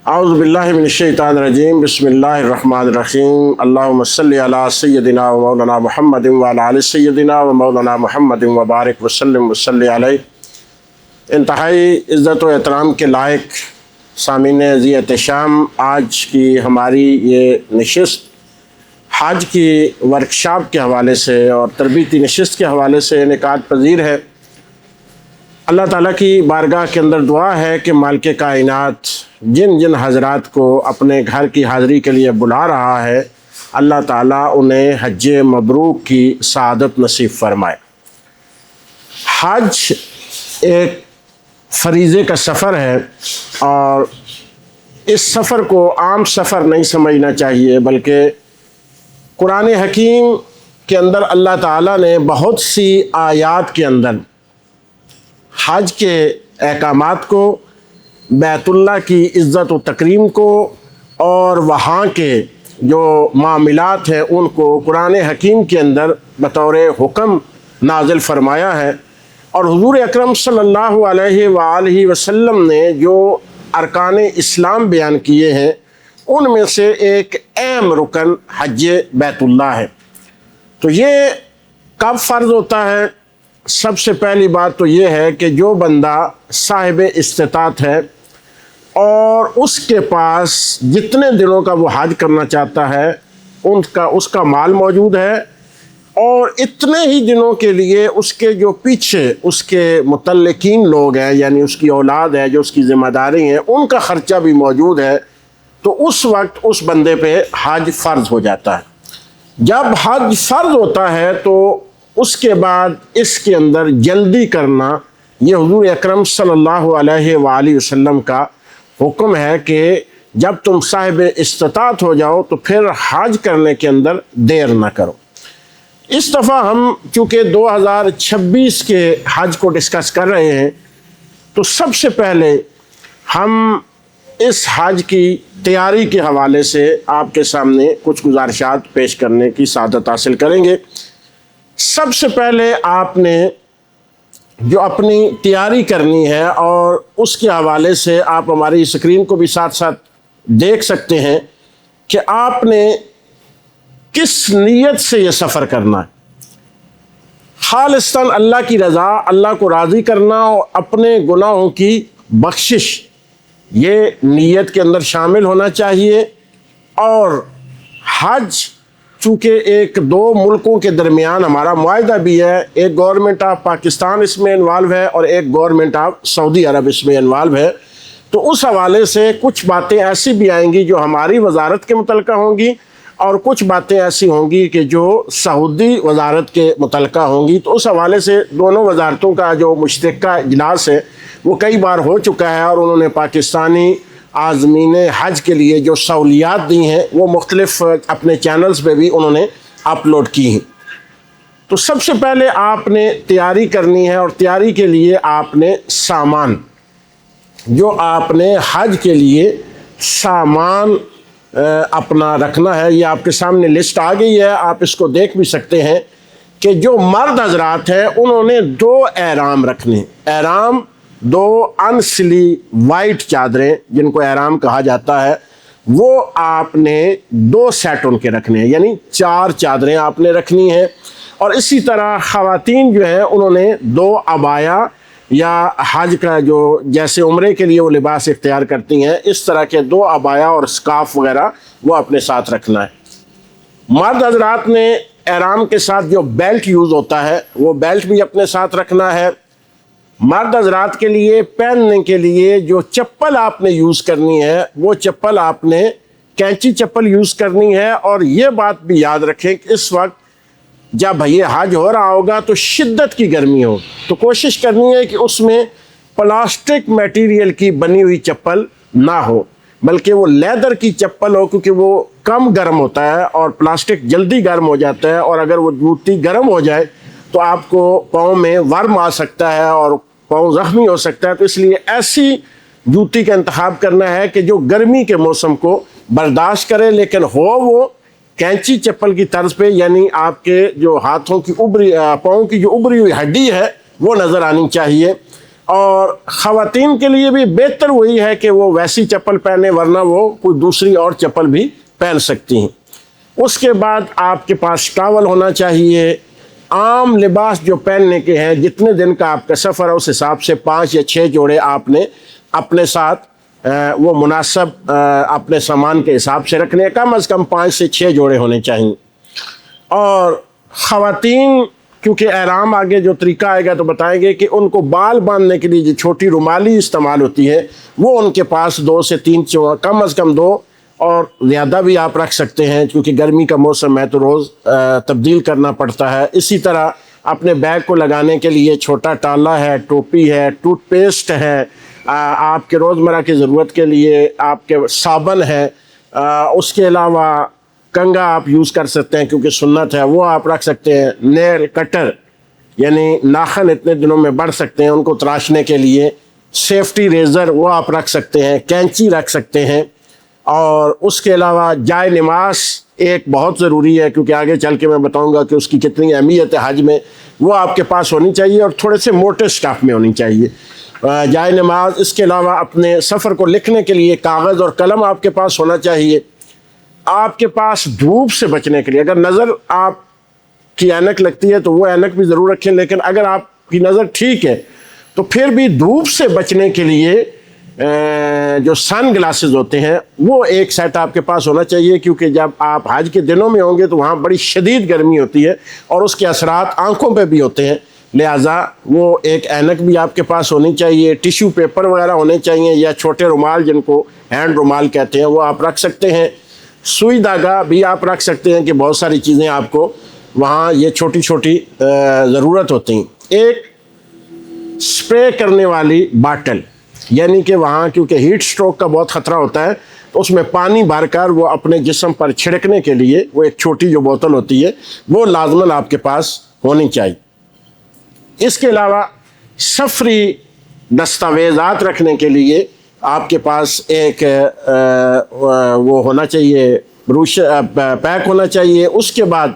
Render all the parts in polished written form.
اعوذ باللہ من الشیطان الرجیم بسم اللہ الرحمن الرحیم اللہم صلی علی سیدنا و مولانا محمد وعلی آل سیدنا و مولانا محمد وبارک وسلم وصلی علیہ۔ انتہائی عزت و احترام کے لائق سامعین ذی احتشام، آج کی ہماری یہ نشست حج کی ورکشاپ کے حوالے سے اور تربیتی نشست کے حوالے سے انعقاد پذیر ہے۔ اللہ تعالیٰ کی بارگاہ کے اندر دعا ہے کہ مالک کائنات جن جن حضرات کو اپنے گھر کی حاضری کے لیے بلا رہا ہے، اللہ تعالیٰ انہیں حج مبروک کی سعادت نصیب فرمائے۔ حج ایک فریضے کا سفر ہے اور اس سفر کو عام سفر نہیں سمجھنا چاہیے، بلکہ قرآن حکیم کے اندر اللہ تعالیٰ نے بہت سی آیات کے اندر حج کے احکامات کو، بیت اللہ کی عزت و تکریم کو اور وہاں کے جو معاملات ہیں ان کو قرآن حکیم کے اندر بطور حکم نازل فرمایا ہے۔ اور حضور اکرم صلی اللہ علیہ وآلہ وسلم نے جو ارکان اسلام بیان کیے ہیں ان میں سے ایک اہم رکن حج بیت اللہ ہے۔ تو یہ کب فرض ہوتا ہے؟ سب سے پہلی بات تو یہ ہے کہ جو بندہ صاحب استطاعت ہے اور اس کے پاس جتنے دنوں کا وہ حج کرنا چاہتا ہے اس کا مال موجود ہے، اور اتنے ہی دنوں کے لیے اس کے جو پیچھے اس کے متعلقین لوگ ہیں، یعنی اس کی اولاد ہے جو اس کی ذمہ داری ہیں، ان کا خرچہ بھی موجود ہے، تو اس وقت اس بندے پہ حج فرض ہو جاتا ہے۔ جب حج فرض ہوتا ہے تو اس کے بعد اس کے اندر جلدی کرنا یہ حضور اکرم صلی اللہ علیہ وآلہ وسلم کا حکم ہے کہ جب تم صاحب استطاعت ہو جاؤ تو پھر حج کرنے کے اندر دیر نہ کرو۔ اس دفعہ ہم چونکہ 2026 کے حج کو ڈسکس کر رہے ہیں، تو سب سے پہلے ہم اس حج کی تیاری کے حوالے سے آپ کے سامنے کچھ گزارشات پیش کرنے کی سعادت حاصل کریں گے۔ سب سے پہلے آپ نے جو اپنی تیاری کرنی ہے، اور اس کے حوالے سے آپ ہماری اسکرین کو بھی ساتھ ساتھ دیکھ سکتے ہیں کہ آپ نے کس نیت سے یہ سفر کرنا ہے۔ خالصتاً اللہ کی رضا، اللہ کو راضی کرنا اور اپنے گناہوں کی بخشش، یہ نیت کے اندر شامل ہونا چاہیے۔ اور حج چونکہ ایک دو ملکوں کے درمیان ہمارا معاہدہ بھی ہے، ایک گورنمنٹ آف پاکستان اس میں انوالو ہے اور ایک گورنمنٹ آف سعودی عرب اس میں انوالو ہے، تو اس حوالے سے کچھ باتیں ایسی بھی آئیں گی جو ہماری وزارت کے متعلقہ ہوں گی، اور کچھ باتیں ایسی ہوں گی کہ جو سعودی وزارت کے متعلقہ ہوں گی۔ تو اس حوالے سے دونوں وزارتوں کا جو مشترکہ اجلاس ہے وہ کئی بار ہو چکا ہے، اور انہوں نے پاکستانی عازمین حج کے لیے جو سہولیات دی ہیں وہ مختلف اپنے چینلز پہ بھی انہوں نے اپلوڈ کی ہیں۔ تو سب سے پہلے آپ نے تیاری کرنی ہے، اور تیاری کے لیے آپ نے سامان، جو آپ نے حج کے لیے سامان اپنا رکھنا ہے، یہ آپ کے سامنے لسٹ آ گئی ہے، آپ اس کو دیکھ بھی سکتے ہیں کہ جو مرد حضرات ہیں انہوں نے 2 احرام رکھنے۔ احرام 2 انسلی وائٹ چادریں جن کو احرام کہا جاتا ہے، وہ آپ نے 2 سیٹ ان کے رکھنے ہیں، یعنی 4 چادریں آپ نے رکھنی ہیں۔ اور اسی طرح خواتین جو ہیں انہوں نے 2 عبایا یا حج کا جو جیسے عمرے کے لیے وہ لباس اختیار کرتی ہیں، اس طرح کے 2 عبایا اور اسکارف وغیرہ وہ اپنے ساتھ رکھنا ہے۔ مرد حضرات نے احرام کے ساتھ جو بیلٹ یوز ہوتا ہے وہ بیلٹ بھی اپنے ساتھ رکھنا ہے۔ مرد حضرات کے لیے پہننے کے لیے جو چپل آپ نے یوز کرنی ہے وہ چپل آپ نے کینچی چپل یوز کرنی ہے۔ اور یہ بات بھی یاد رکھیں کہ اس وقت جب یہ حج ہو رہا ہوگا تو شدت کی گرمی ہو، تو کوشش کرنی ہے کہ اس میں پلاسٹک میٹیریل کی بنی ہوئی چپل نہ ہو، بلکہ وہ لیدر کی چپل ہو، کیونکہ وہ کم گرم ہوتا ہے اور پلاسٹک جلدی گرم ہو جاتا ہے، اور اگر وہ جوتی گرم ہو جائے تو آپ کو پاؤں میں ورم آ سکتا ہے اور پاؤں زخمی ہو سکتا ہے۔ تو اس لیے ایسی جوتی کا انتخاب کرنا ہے کہ جو گرمی کے موسم کو برداشت کرے، لیکن ہو وہ کینچی چپل کی طرز پہ، یعنی آپ کے جو ہاتھوں کی پاؤں کی جو ابری ہوئی ہڈی ہے وہ نظر آنی چاہیے۔ اور خواتین کے لیے بھی بہتر وہی ہے کہ وہ ویسی چپل پہنے، ورنہ وہ کوئی دوسری اور چپل بھی پہن سکتی ہیں۔ اس کے بعد آپ کے پاس ٹاول ہونا چاہیے۔ عام لباس جو پہننے کے ہیں، جتنے دن کا آپ کا سفر ہے اس حساب سے 5 یا 6 جوڑے آپ نے اپنے ساتھ وہ مناسب اپنے سامان کے حساب سے رکھنے، کم از کم 5 سے 6 جوڑے ہونے چاہیے۔ اور خواتین کیونکہ احرام آگے جو طریقہ آئے گا تو بتائیں گے کہ ان کو بال باندھنے کے لیے جو چھوٹی رومالی استعمال ہوتی ہے وہ ان کے پاس 2 سے 3 کم از کم 2 اور زیادہ بھی آپ رکھ سکتے ہیں، کیونکہ گرمی کا موسم ہے تو روز تبدیل کرنا پڑتا ہے۔ اسی طرح اپنے بیگ کو لگانے کے لیے چھوٹا ٹالا ہے، ٹوپی ہے، ٹوتھ پیسٹ ہے، آپ کے روزمرہ کی ضرورت کے لیے آپ کے صابن ہے، اس کے علاوہ کنگھا آپ یوز کر سکتے ہیں کیونکہ سنت ہے، وہ آپ رکھ سکتے ہیں۔ نیل کٹر یعنی ناخن اتنے دنوں میں بڑھ سکتے ہیں ان کو تراشنے کے لیے، سیفٹی ریزر وہ آپ رکھ سکتے ہیں، کینچی رکھ سکتے ہیں۔ اور اس کے علاوہ جائے نماز ایک بہت ضروری ہے، کیونکہ آگے چل کے میں بتاؤں گا کہ اس کی کتنی اہمیت ہے حج میں، وہ آپ کے پاس ہونی چاہیے اور تھوڑے سے موٹے سٹاف میں ہونی چاہیے جائے نماز۔ اس کے علاوہ اپنے سفر کو لکھنے کے لیے کاغذ اور قلم آپ کے پاس ہونا چاہیے۔ آپ کے پاس دھوپ سے بچنے کے لیے، اگر نظر آپ کی اینک لگتی ہے تو وہ اینک بھی ضرور رکھیں، لیکن اگر آپ کی نظر ٹھیک ہے تو پھر بھی دھوپ سے بچنے کے لیے جو سن گلاسز ہوتے ہیں وہ ایک سیٹ آپ کے پاس ہونا چاہیے، کیونکہ جب آپ حج کے دنوں میں ہوں گے تو وہاں بڑی شدید گرمی ہوتی ہے اور اس کے اثرات آنکھوں پہ بھی ہوتے ہیں، لہٰذا وہ ایک اینک بھی آپ کے پاس ہونی چاہیے۔ ٹیشو پیپر وغیرہ ہونے چاہیے یا چھوٹے رومال جن کو ہینڈ رومال کہتے ہیں وہ آپ رکھ سکتے ہیں۔ سوئی دھاگا بھی آپ رکھ سکتے ہیں کہ بہت ساری چیزیں آپ کو وہاں یہ چھوٹی چھوٹی ضرورت ہوتی ہیں۔ ایک سپرے کرنے والی باٹل، یعنی کہ وہاں کیونکہ ہیٹ سٹروک کا بہت خطرہ ہوتا ہے تو اس میں پانی بھر کر وہ اپنے جسم پر چھڑکنے کے لیے وہ ایک چھوٹی جو بوتل ہوتی ہے وہ لازماً آپ کے پاس ہونی چاہیے۔ اس کے علاوہ سفری دستاویزات رکھنے کے لیے آپ کے پاس ایک وہ ہونا چاہیے، پیک ہونا چاہیے۔ اس کے بعد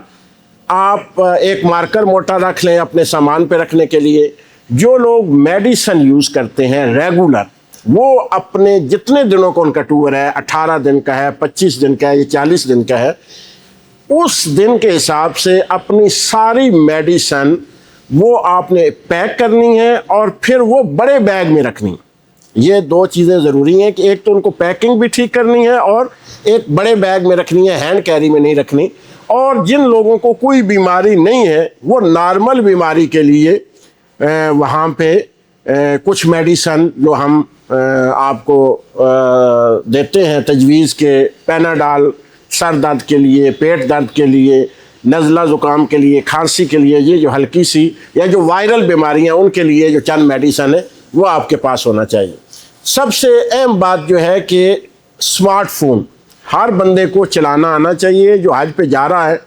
آپ ایک مارکر موٹا رکھ لیں اپنے سامان پہ رکھنے کے لیے۔ جو لوگ میڈیسن یوز کرتے ہیں ریگولر، وہ اپنے جتنے دنوں کو ان کا ٹور ہے، 18 دن کا ہے، 25 دن کا ہے یا 40 دن کا ہے، اس دن کے حساب سے اپنی ساری میڈیسن وہ آپ نے پیک کرنی ہے اور پھر وہ بڑے بیگ میں رکھنی۔ یہ 2 چیزیں ضروری ہیں کہ ایک تو ان کو پیکنگ بھی ٹھیک کرنی ہے اور ایک بڑے بیگ میں رکھنی ہے، ہینڈ کیری میں نہیں رکھنی۔ اور جن لوگوں کو کوئی بیماری نہیں ہے وہ نارمل بیماری کے لیے وہاں پہ کچھ میڈیسن جو ہم آپ کو دیتے ہیں تجویز کے، پیناڈال سر درد کے لیے، پیٹ درد کے لیے، نزلہ زکام کے لیے، کھانسی کے لیے، یہ جو ہلکی سی یا جو وائرل بیماریاں ان کے لیے جو چند میڈیسن ہے وہ آپ کے پاس ہونا چاہیے۔ سب سے اہم بات جو ہے کہ اسمارٹ فون ہر بندے کو چلانا آنا چاہیے۔ جو حج پہ جا رہا ہے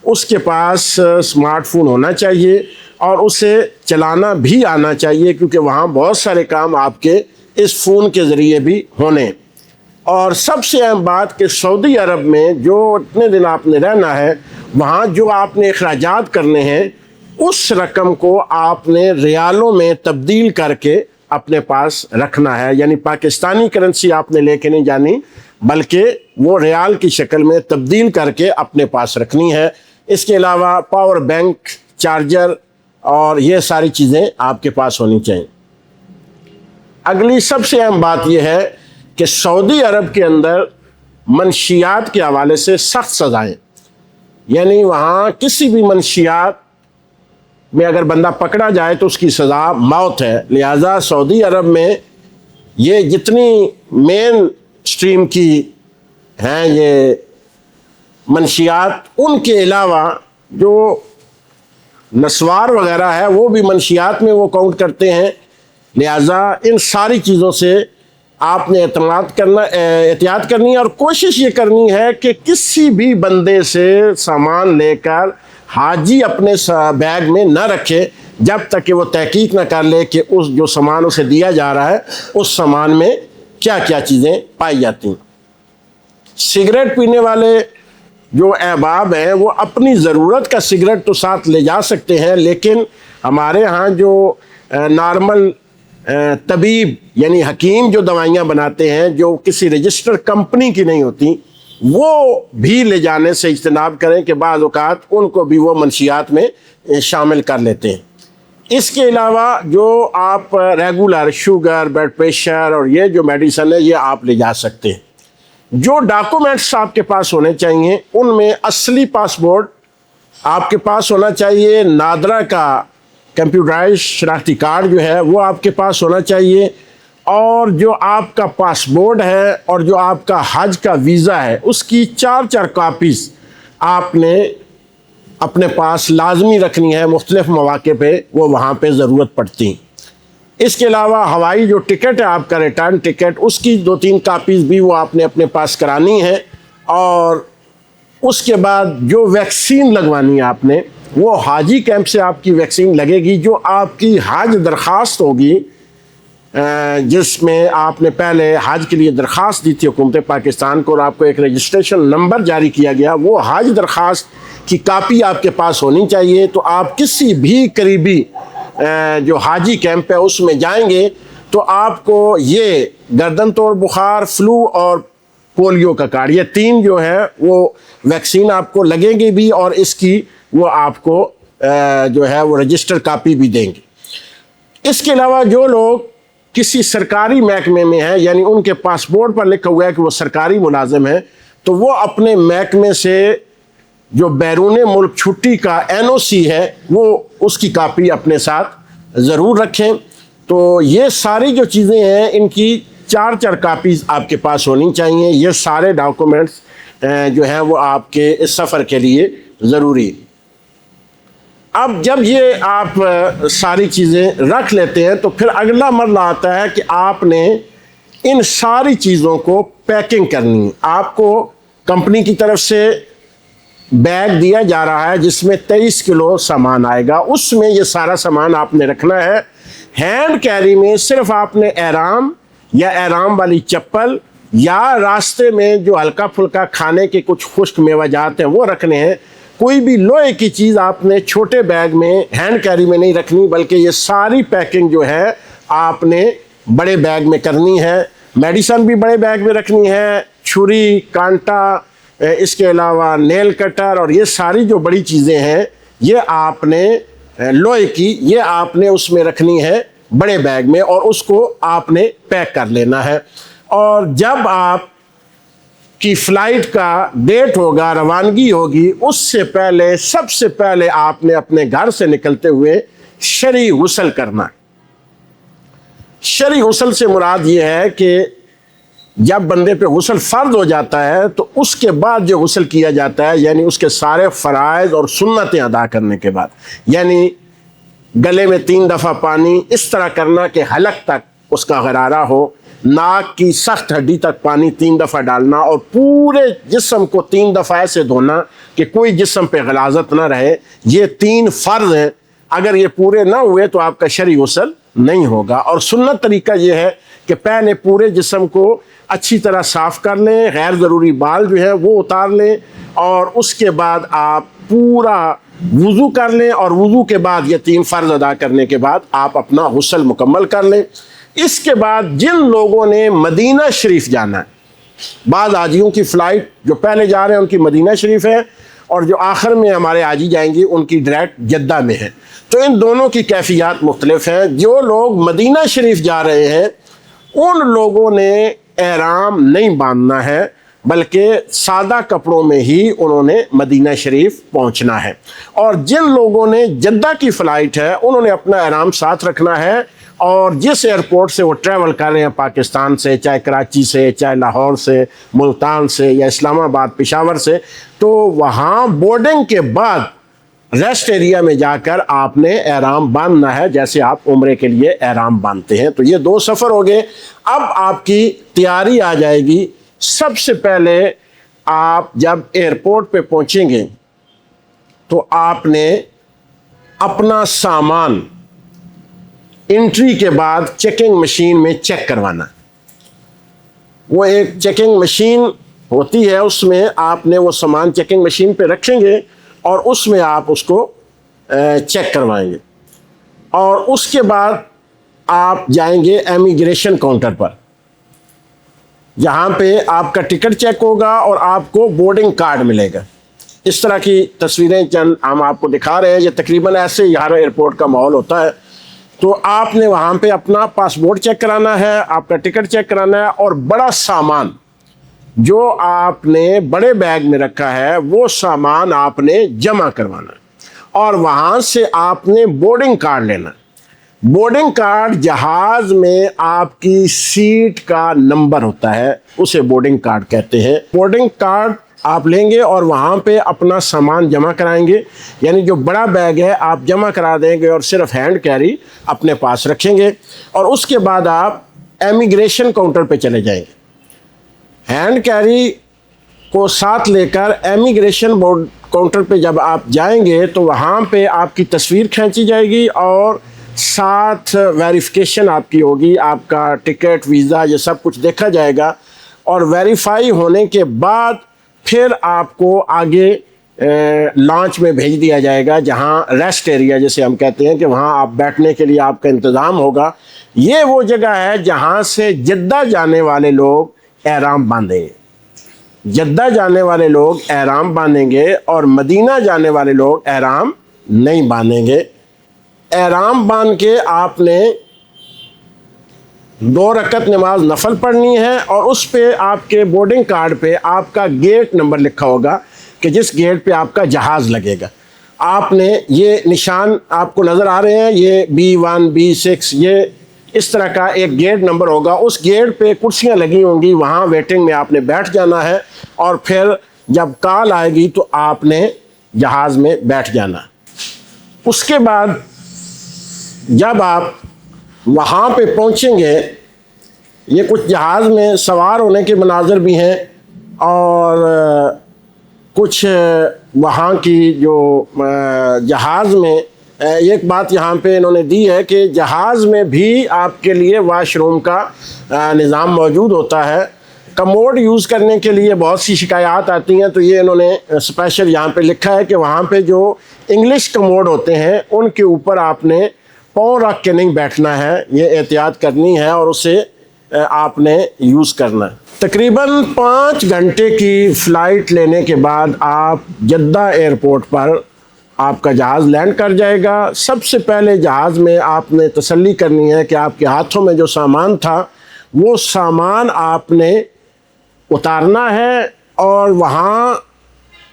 اس کے پاس اسمارٹ فون ہونا چاہیے اور اسے چلانا بھی آنا چاہیے، کیونکہ وہاں بہت سارے کام آپ کے اس فون کے ذریعے بھی ہونے۔ اور سب سے اہم بات کہ سعودی عرب میں جو اتنے دن آپ نے رہنا ہے وہاں جو آپ نے اخراجات کرنے ہیں اس رقم کو آپ نے ریالوں میں تبدیل کر کے اپنے پاس رکھنا ہے، یعنی پاکستانی کرنسی آپ نے لے کے نہیں جانی بلکہ وہ ریال کی شکل میں تبدیل کر کے اپنے پاس رکھنی ہے۔ اس کے علاوہ پاور بینک، چارجر اور یہ ساری چیزیں آپ کے پاس ہونی چاہیے۔ اگلی سب سے اہم بات یہ ہے کہ سعودی عرب کے اندر منشیات کے حوالے سے سخت سزائیں، یعنی وہاں کسی بھی منشیات میں اگر بندہ پکڑا جائے تو اس کی سزا موت ہے۔ لہٰذا سعودی عرب میں یہ جتنی مین سٹریم کی ہیں یہ منشیات، ان کے علاوہ جو نسوار وغیرہ ہے وہ بھی منشیات میں وہ کاؤنٹ کرتے ہیں۔ لہٰذا ان ساری چیزوں سے آپ نے احتیاط کرنی ہے اور کوشش یہ کرنی ہے کہ کسی بھی بندے سے سامان لے کر حاجی اپنے بیگ میں نہ رکھے جب تک کہ وہ تحقیق نہ کر لے کہ اس جو سامان اسے دیا جا رہا ہے اس سامان میں کیا کیا چیزیں پائی جاتی ہیں۔ سگریٹ پینے والے جو احباب ہیں وہ اپنی ضرورت کا سگریٹ تو ساتھ لے جا سکتے ہیں، لیکن ہمارے ہاں جو نارمل طبیب یعنی حکیم جو دوائیاں بناتے ہیں جو کسی رجسٹر کمپنی کی نہیں ہوتی، وہ بھی لے جانے سے اجتناب کریں کہ بعض اوقات ان کو بھی وہ منشیات میں شامل کر لیتے ہیں۔ اس کے علاوہ جو آپ ریگولر شوگر، بلڈ پریشر اور یہ جو میڈیسن ہے یہ آپ لے جا سکتے ہیں۔ جو ڈاکومنٹس آپ کے پاس ہونے چاہیے ان میں اصلی پاسپورٹ آپ کے پاس ہونا چاہیے، نادرا کا کمپیوٹرائز شناختی کارڈ جو ہے وہ آپ کے پاس ہونا چاہیے، اور جو آپ کا پاسپورٹ ہے اور جو آپ کا حج کا ویزا ہے اس کی 4 کاپیز آپ نے اپنے پاس لازمی رکھنی ہے، مختلف مواقع پہ وہ وہاں پہ ضرورت پڑتی ہیں۔ اس کے علاوہ ہوائی جو ٹکٹ ہے آپ کا ریٹرن ٹکٹ، اس کی 2-3 کاپیز بھی وہ آپ نے اپنے پاس کرانی ہے، اور اس کے بعد جو ویکسین لگوانی ہے آپ نے وہ حاجی کیمپ سے آپ کی ویکسین لگے گی، جو آپ کی حج درخواست ہوگی جس میں آپ نے پہلے حج کے لیے درخواست دی تھی حکومت پاکستان کو اور آپ کو ایک رجسٹریشن نمبر جاری کیا گیا، وہ حج درخواست کی کاپی آپ کے پاس ہونی چاہیے۔ تو آپ کسی بھی قریبی جو حاجی کیمپ ہے اس میں جائیں گے تو آپ کو یہ گردن توڑ بخار، فلو اور پولیو کا کارڈ، یہ 3 جو ہے وہ ویکسین آپ کو لگیں گے بھی، اور اس کی وہ آپ کو جو ہے وہ رجسٹر کاپی بھی دیں گے۔ اس کے علاوہ جو لوگ کسی سرکاری محکمے میں ہیں، یعنی ان کے پاسپورٹ پر لکھا ہوا ہے کہ وہ سرکاری ملازم ہیں، تو وہ اپنے محکمے سے جو بیرون ملک چھٹی کا NOC ہے وہ اس کی کاپی اپنے ساتھ ضرور رکھیں۔ تو یہ ساری جو چیزیں ہیں ان کی 4 کاپیز آپ کے پاس ہونی چاہیے۔ یہ سارے ڈاکومنٹس جو ہیں وہ آپ کے اس سفر کے لیے ضروری۔ اب جب یہ آپ ساری چیزیں رکھ لیتے ہیں تو پھر اگلا مرحلہ آتا ہے کہ آپ نے ان ساری چیزوں کو پیکنگ کرنی ہے۔ آپ کو کمپنی کی طرف سے بیگ دیا جا رہا ہے جس میں 23 کلو سامان آئے گا، اس میں یہ سارا سامان آپ نے رکھنا ہے۔ ہینڈ کیری میں صرف آپ نے احرام یا احرام والی چپل یا راستے میں جو ہلکا پھلکا کھانے کے کچھ خشک میوہ جات ہیں وہ رکھنے ہیں۔ کوئی بھی لوہے کی چیز آپ نے چھوٹے بیگ میں ہینڈ کیری میں نہیں رکھنی، بلکہ یہ ساری پیکنگ جو ہے آپ نے بڑے بیگ میں کرنی ہے۔ میڈیسن بھی بڑے بیگ میں رکھنی ہے، چھری، کانٹا، اس کے علاوہ نیل کٹر اور یہ ساری جو بڑی چیزیں ہیں یہ آپ نے لوہے کی یہ آپ نے اس میں رکھنی ہے بڑے بیگ میں، اور اس کو آپ نے پیک کر لینا ہے۔ اور جب آپ کی فلائٹ کا ڈیٹ ہوگا، روانگی ہوگی، اس سے پہلے سب سے پہلے آپ نے اپنے گھر سے نکلتے ہوئے شرعی غسل کرنا۔ شرعی غسل سے مراد یہ ہے کہ جب بندے پہ غسل فرض ہو جاتا ہے تو اس کے بعد جو غسل کیا جاتا ہے، یعنی اس کے سارے فرائض اور سنتیں ادا کرنے کے بعد، یعنی گلے میں 3 دفعہ پانی اس طرح کرنا کہ حلق تک اس کا غرارہ ہو، ناک کی سخت ہڈی تک پانی 3 دفعہ ڈالنا، اور پورے جسم کو 3 دفعہ ایسے دھونا کہ کوئی جسم پہ غلاظت نہ رہے۔ یہ 3 فرض ہیں، اگر یہ پورے نہ ہوئے تو آپ کا شرعی غسل نہیں ہوگا۔ اور سنت طریقہ یہ ہے کہ پہلے پورے جسم کو اچھی طرح صاف کر لیں، غیر ضروری بال جو ہے وہ اتار لیں، اور اس کے بعد آپ پورا وضو کر لیں، اور وضو کے بعد یہ 3 فرض ادا کرنے کے بعد آپ اپنا غسل مکمل کر لیں۔ اس کے بعد جن لوگوں نے مدینہ شریف جانا ہے، بعض حاجیوں کی فلائٹ جو پہلے جا رہے ہیں ان کی مدینہ شریف ہے، اور جو آخر میں ہمارے حاجی جائیں گے ان کی ڈائریکٹ جدہ میں ہے، تو ان دونوں کی کیفیات مختلف ہیں۔ جو لوگ مدینہ شریف جا رہے ہیں ان لوگوں نے احرام نہیں باندھنا ہے، بلکہ سادہ کپڑوں میں ہی انہوں نے مدینہ شریف پہنچنا ہے۔ اور جن لوگوں نے جدہ کی فلائٹ ہے انہوں نے اپنا احرام ساتھ رکھنا ہے، اور جس ایئرپورٹ سے وہ ٹریول کر رہے ہیں، پاکستان سے، چاہے کراچی سے، چاہے لاہور سے، ملتان سے، یا اسلام آباد، پشاور سے، تو وہاں بورڈنگ کے بعد ریسٹ ایریا میں جا کر آپ نے احرام باندھنا ہے، جیسے آپ عمرے کے لیے احرام باندھتے ہیں۔ تو یہ 2 سفر ہو گئے۔ اب آپ کی تیاری آ جائے گی۔ سب سے پہلے آپ جب ایئرپورٹ پہ پہنچیں گے تو آپ نے اپنا سامان انٹری کے بعد چیکنگ مشین میں چیک کروانا۔ وہ ایک چیکنگ مشین ہوتی ہے، اس میں آپ نے وہ سامان چیکنگ مشین پہ رکھیں گے اور اس میں آپ اس کو چیک کروائیں گے، اور اس کے بعد آپ جائیں گے امیگریشن کاؤنٹر پر، جہاں پہ آپ کا ٹکٹ چیک ہوگا اور آپ کو بورڈنگ کارڈ ملے گا۔ اس طرح کی تصویریں چند ہم آپ کو دکھا رہے ہیں، یہ تقریباً ایسے ہی ہر ایئرپورٹ کا ماحول ہوتا ہے۔ تو آپ نے وہاں پہ اپنا پاسپورٹ چیک کرانا ہے، آپ کا ٹکٹ چیک کرانا ہے، اور بڑا سامان جو آپ نے بڑے بیگ میں رکھا ہے وہ سامان آپ نے جمع کروانا ہے، اور وہاں سے آپ نے بورڈنگ کارڈ لینا۔ بورڈنگ کارڈ جہاز میں آپ کی سیٹ کا نمبر ہوتا ہے، اسے بورڈنگ کارڈ کہتے ہیں۔ بورڈنگ کارڈ آپ لیں گے اور وہاں پہ اپنا سامان جمع کرائیں گے، یعنی جو بڑا بیگ ہے آپ جمع کرا دیں گے اور صرف ہینڈ کیری اپنے پاس رکھیں گے، اور اس کے بعد آپ امیگریشن کاؤنٹر پہ چلے جائیں گے۔ ہینڈ کیری کو ساتھ لے کر امیگریشن کاؤنٹر پہ جب آپ جائیں گے تو وہاں پہ آپ کی تصویر کھینچی جائے گی اور ساتھ ویریفیکیشن آپ کی ہوگی، آپ کا ٹکٹ، ویزا، یہ سب کچھ دیکھا جائے گا، اور ویریفائی ہونے کے بعد پھر آپ کو آگے لانچ میں بھیج دیا جائے گا، جہاں ریسٹ ایریا جسے ہم کہتے ہیں کہ وہاں آپ بیٹھنے کے لیے آپ کا انتظام ہوگا۔ یہ وہ جگہ ہے جہاں سے جدہ جانے والے لوگ احرام باندھیں گے، جدہ جانے والے لوگ احرام باندھیں گے، اور مدینہ جانے والے لوگ احرام نہیں باندھیں گے۔ احرام باندھ کے آپ نے 2 رکعت نماز نفل پڑھنی ہے، اور اس پہ آپ کے بورڈنگ کارڈ پہ آپ کا گیٹ نمبر لکھا ہوگا کہ جس گیٹ پہ آپ کا جہاز لگے گا۔ آپ نے یہ نشان آپ کو نظر آ رہے ہیں، یہ B1 B6، یہ اس طرح کا ایک گیٹ نمبر ہوگا، اس گیٹ پہ کرسیاں لگی ہوں گی، وہاں ویٹنگ میں آپ نے بیٹھ جانا ہے، اور پھر جب کال آئے گی تو آپ نے جہاز میں بیٹھ جانا۔ اس کے بعد جب آپ وہاں پہ پہنچیں گے، یہ کچھ جہاز میں سوار ہونے کے مناظر بھی ہیں، اور کچھ وہاں کی جو جہاز میں ایک بات یہاں پہ انہوں نے دی ہے کہ جہاز میں بھی آپ کے لیے واش روم کا نظام موجود ہوتا ہے۔ کموڈ یوز کرنے کے لیے بہت سی شکایات آتی ہیں، تو یہ انہوں نے اسپیشل یہاں پہ لکھا ہے کہ وہاں پہ جو انگلش کموڈ ہوتے ہیں ان کے اوپر آپ نے پاؤں رکھ کے نہیں بیٹھنا ہے، یہ احتیاط کرنی ہے، اور اسے آپ نے یوز کرنا ہے۔ تقریباً 5 گھنٹے کی فلائٹ لینے کے بعد آپ جدہ ایئرپورٹ پر آپ کا جہاز لینڈ کر جائے گا۔ سب سے پہلے جہاز میں آپ نے تسلی کرنی ہے کہ آپ کے ہاتھوں میں جو سامان تھا وہ سامان آپ نے اتارنا ہے، اور وہاں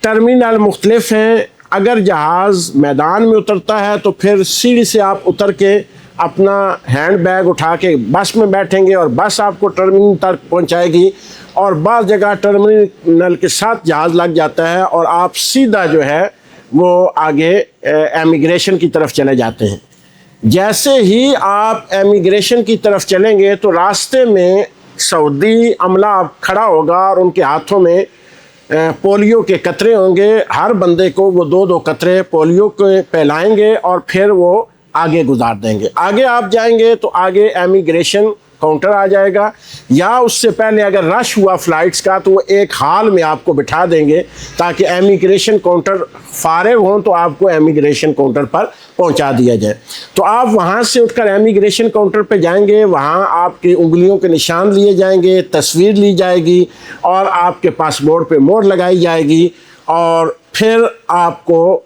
ٹرمینل مختلف ہیں۔ اگر جہاز میدان میں اترتا ہے تو پھر سیڑھی سے آپ اتر کے اپنا ہینڈ بیگ اٹھا کے بس میں بیٹھیں گے، اور بس آپ کو ٹرمینل تک پہنچائے گی، اور بعض جگہ ٹرمینل کے ساتھ جہاز لگ جاتا ہے اور آپ سیدھا جو ہے وہ آگے امیگریشن کی طرف چلے جاتے ہیں۔ جیسے ہی آپ امیگریشن کی طرف چلیں گے تو راستے میں سعودی عملہ کھڑا ہوگا، اور ان کے ہاتھوں میں پولیو کے قطرے ہوں گے، ہر بندے کو وہ 2 قطرے پولیو کے پہلائیں گے، اور پھر وہ آگے گزار دیں گے۔ آگے آپ جائیں گے تو آگے امیگریشن کاؤنٹر آ جائے گا، یا اس سے پہلے اگر رش ہوا فلائٹس کا تو وہ ایک ہال میں آپ کو بٹھا دیں گے تاکہ امیگریشن کاؤنٹر فارغ ہوں تو آپ کو امیگریشن کاؤنٹر پر پہنچا دیا جائے۔ تو آپ وہاں سے اٹھ کر امیگریشن کاؤنٹر پہ جائیں گے، وہاں آپ کی انگلیوں کے نشان لیے جائیں گے، تصویر لی جائے گی، اور آپ کے پاسپورٹ پہ مہر لگائی جائے گی، اور پھر آپ کو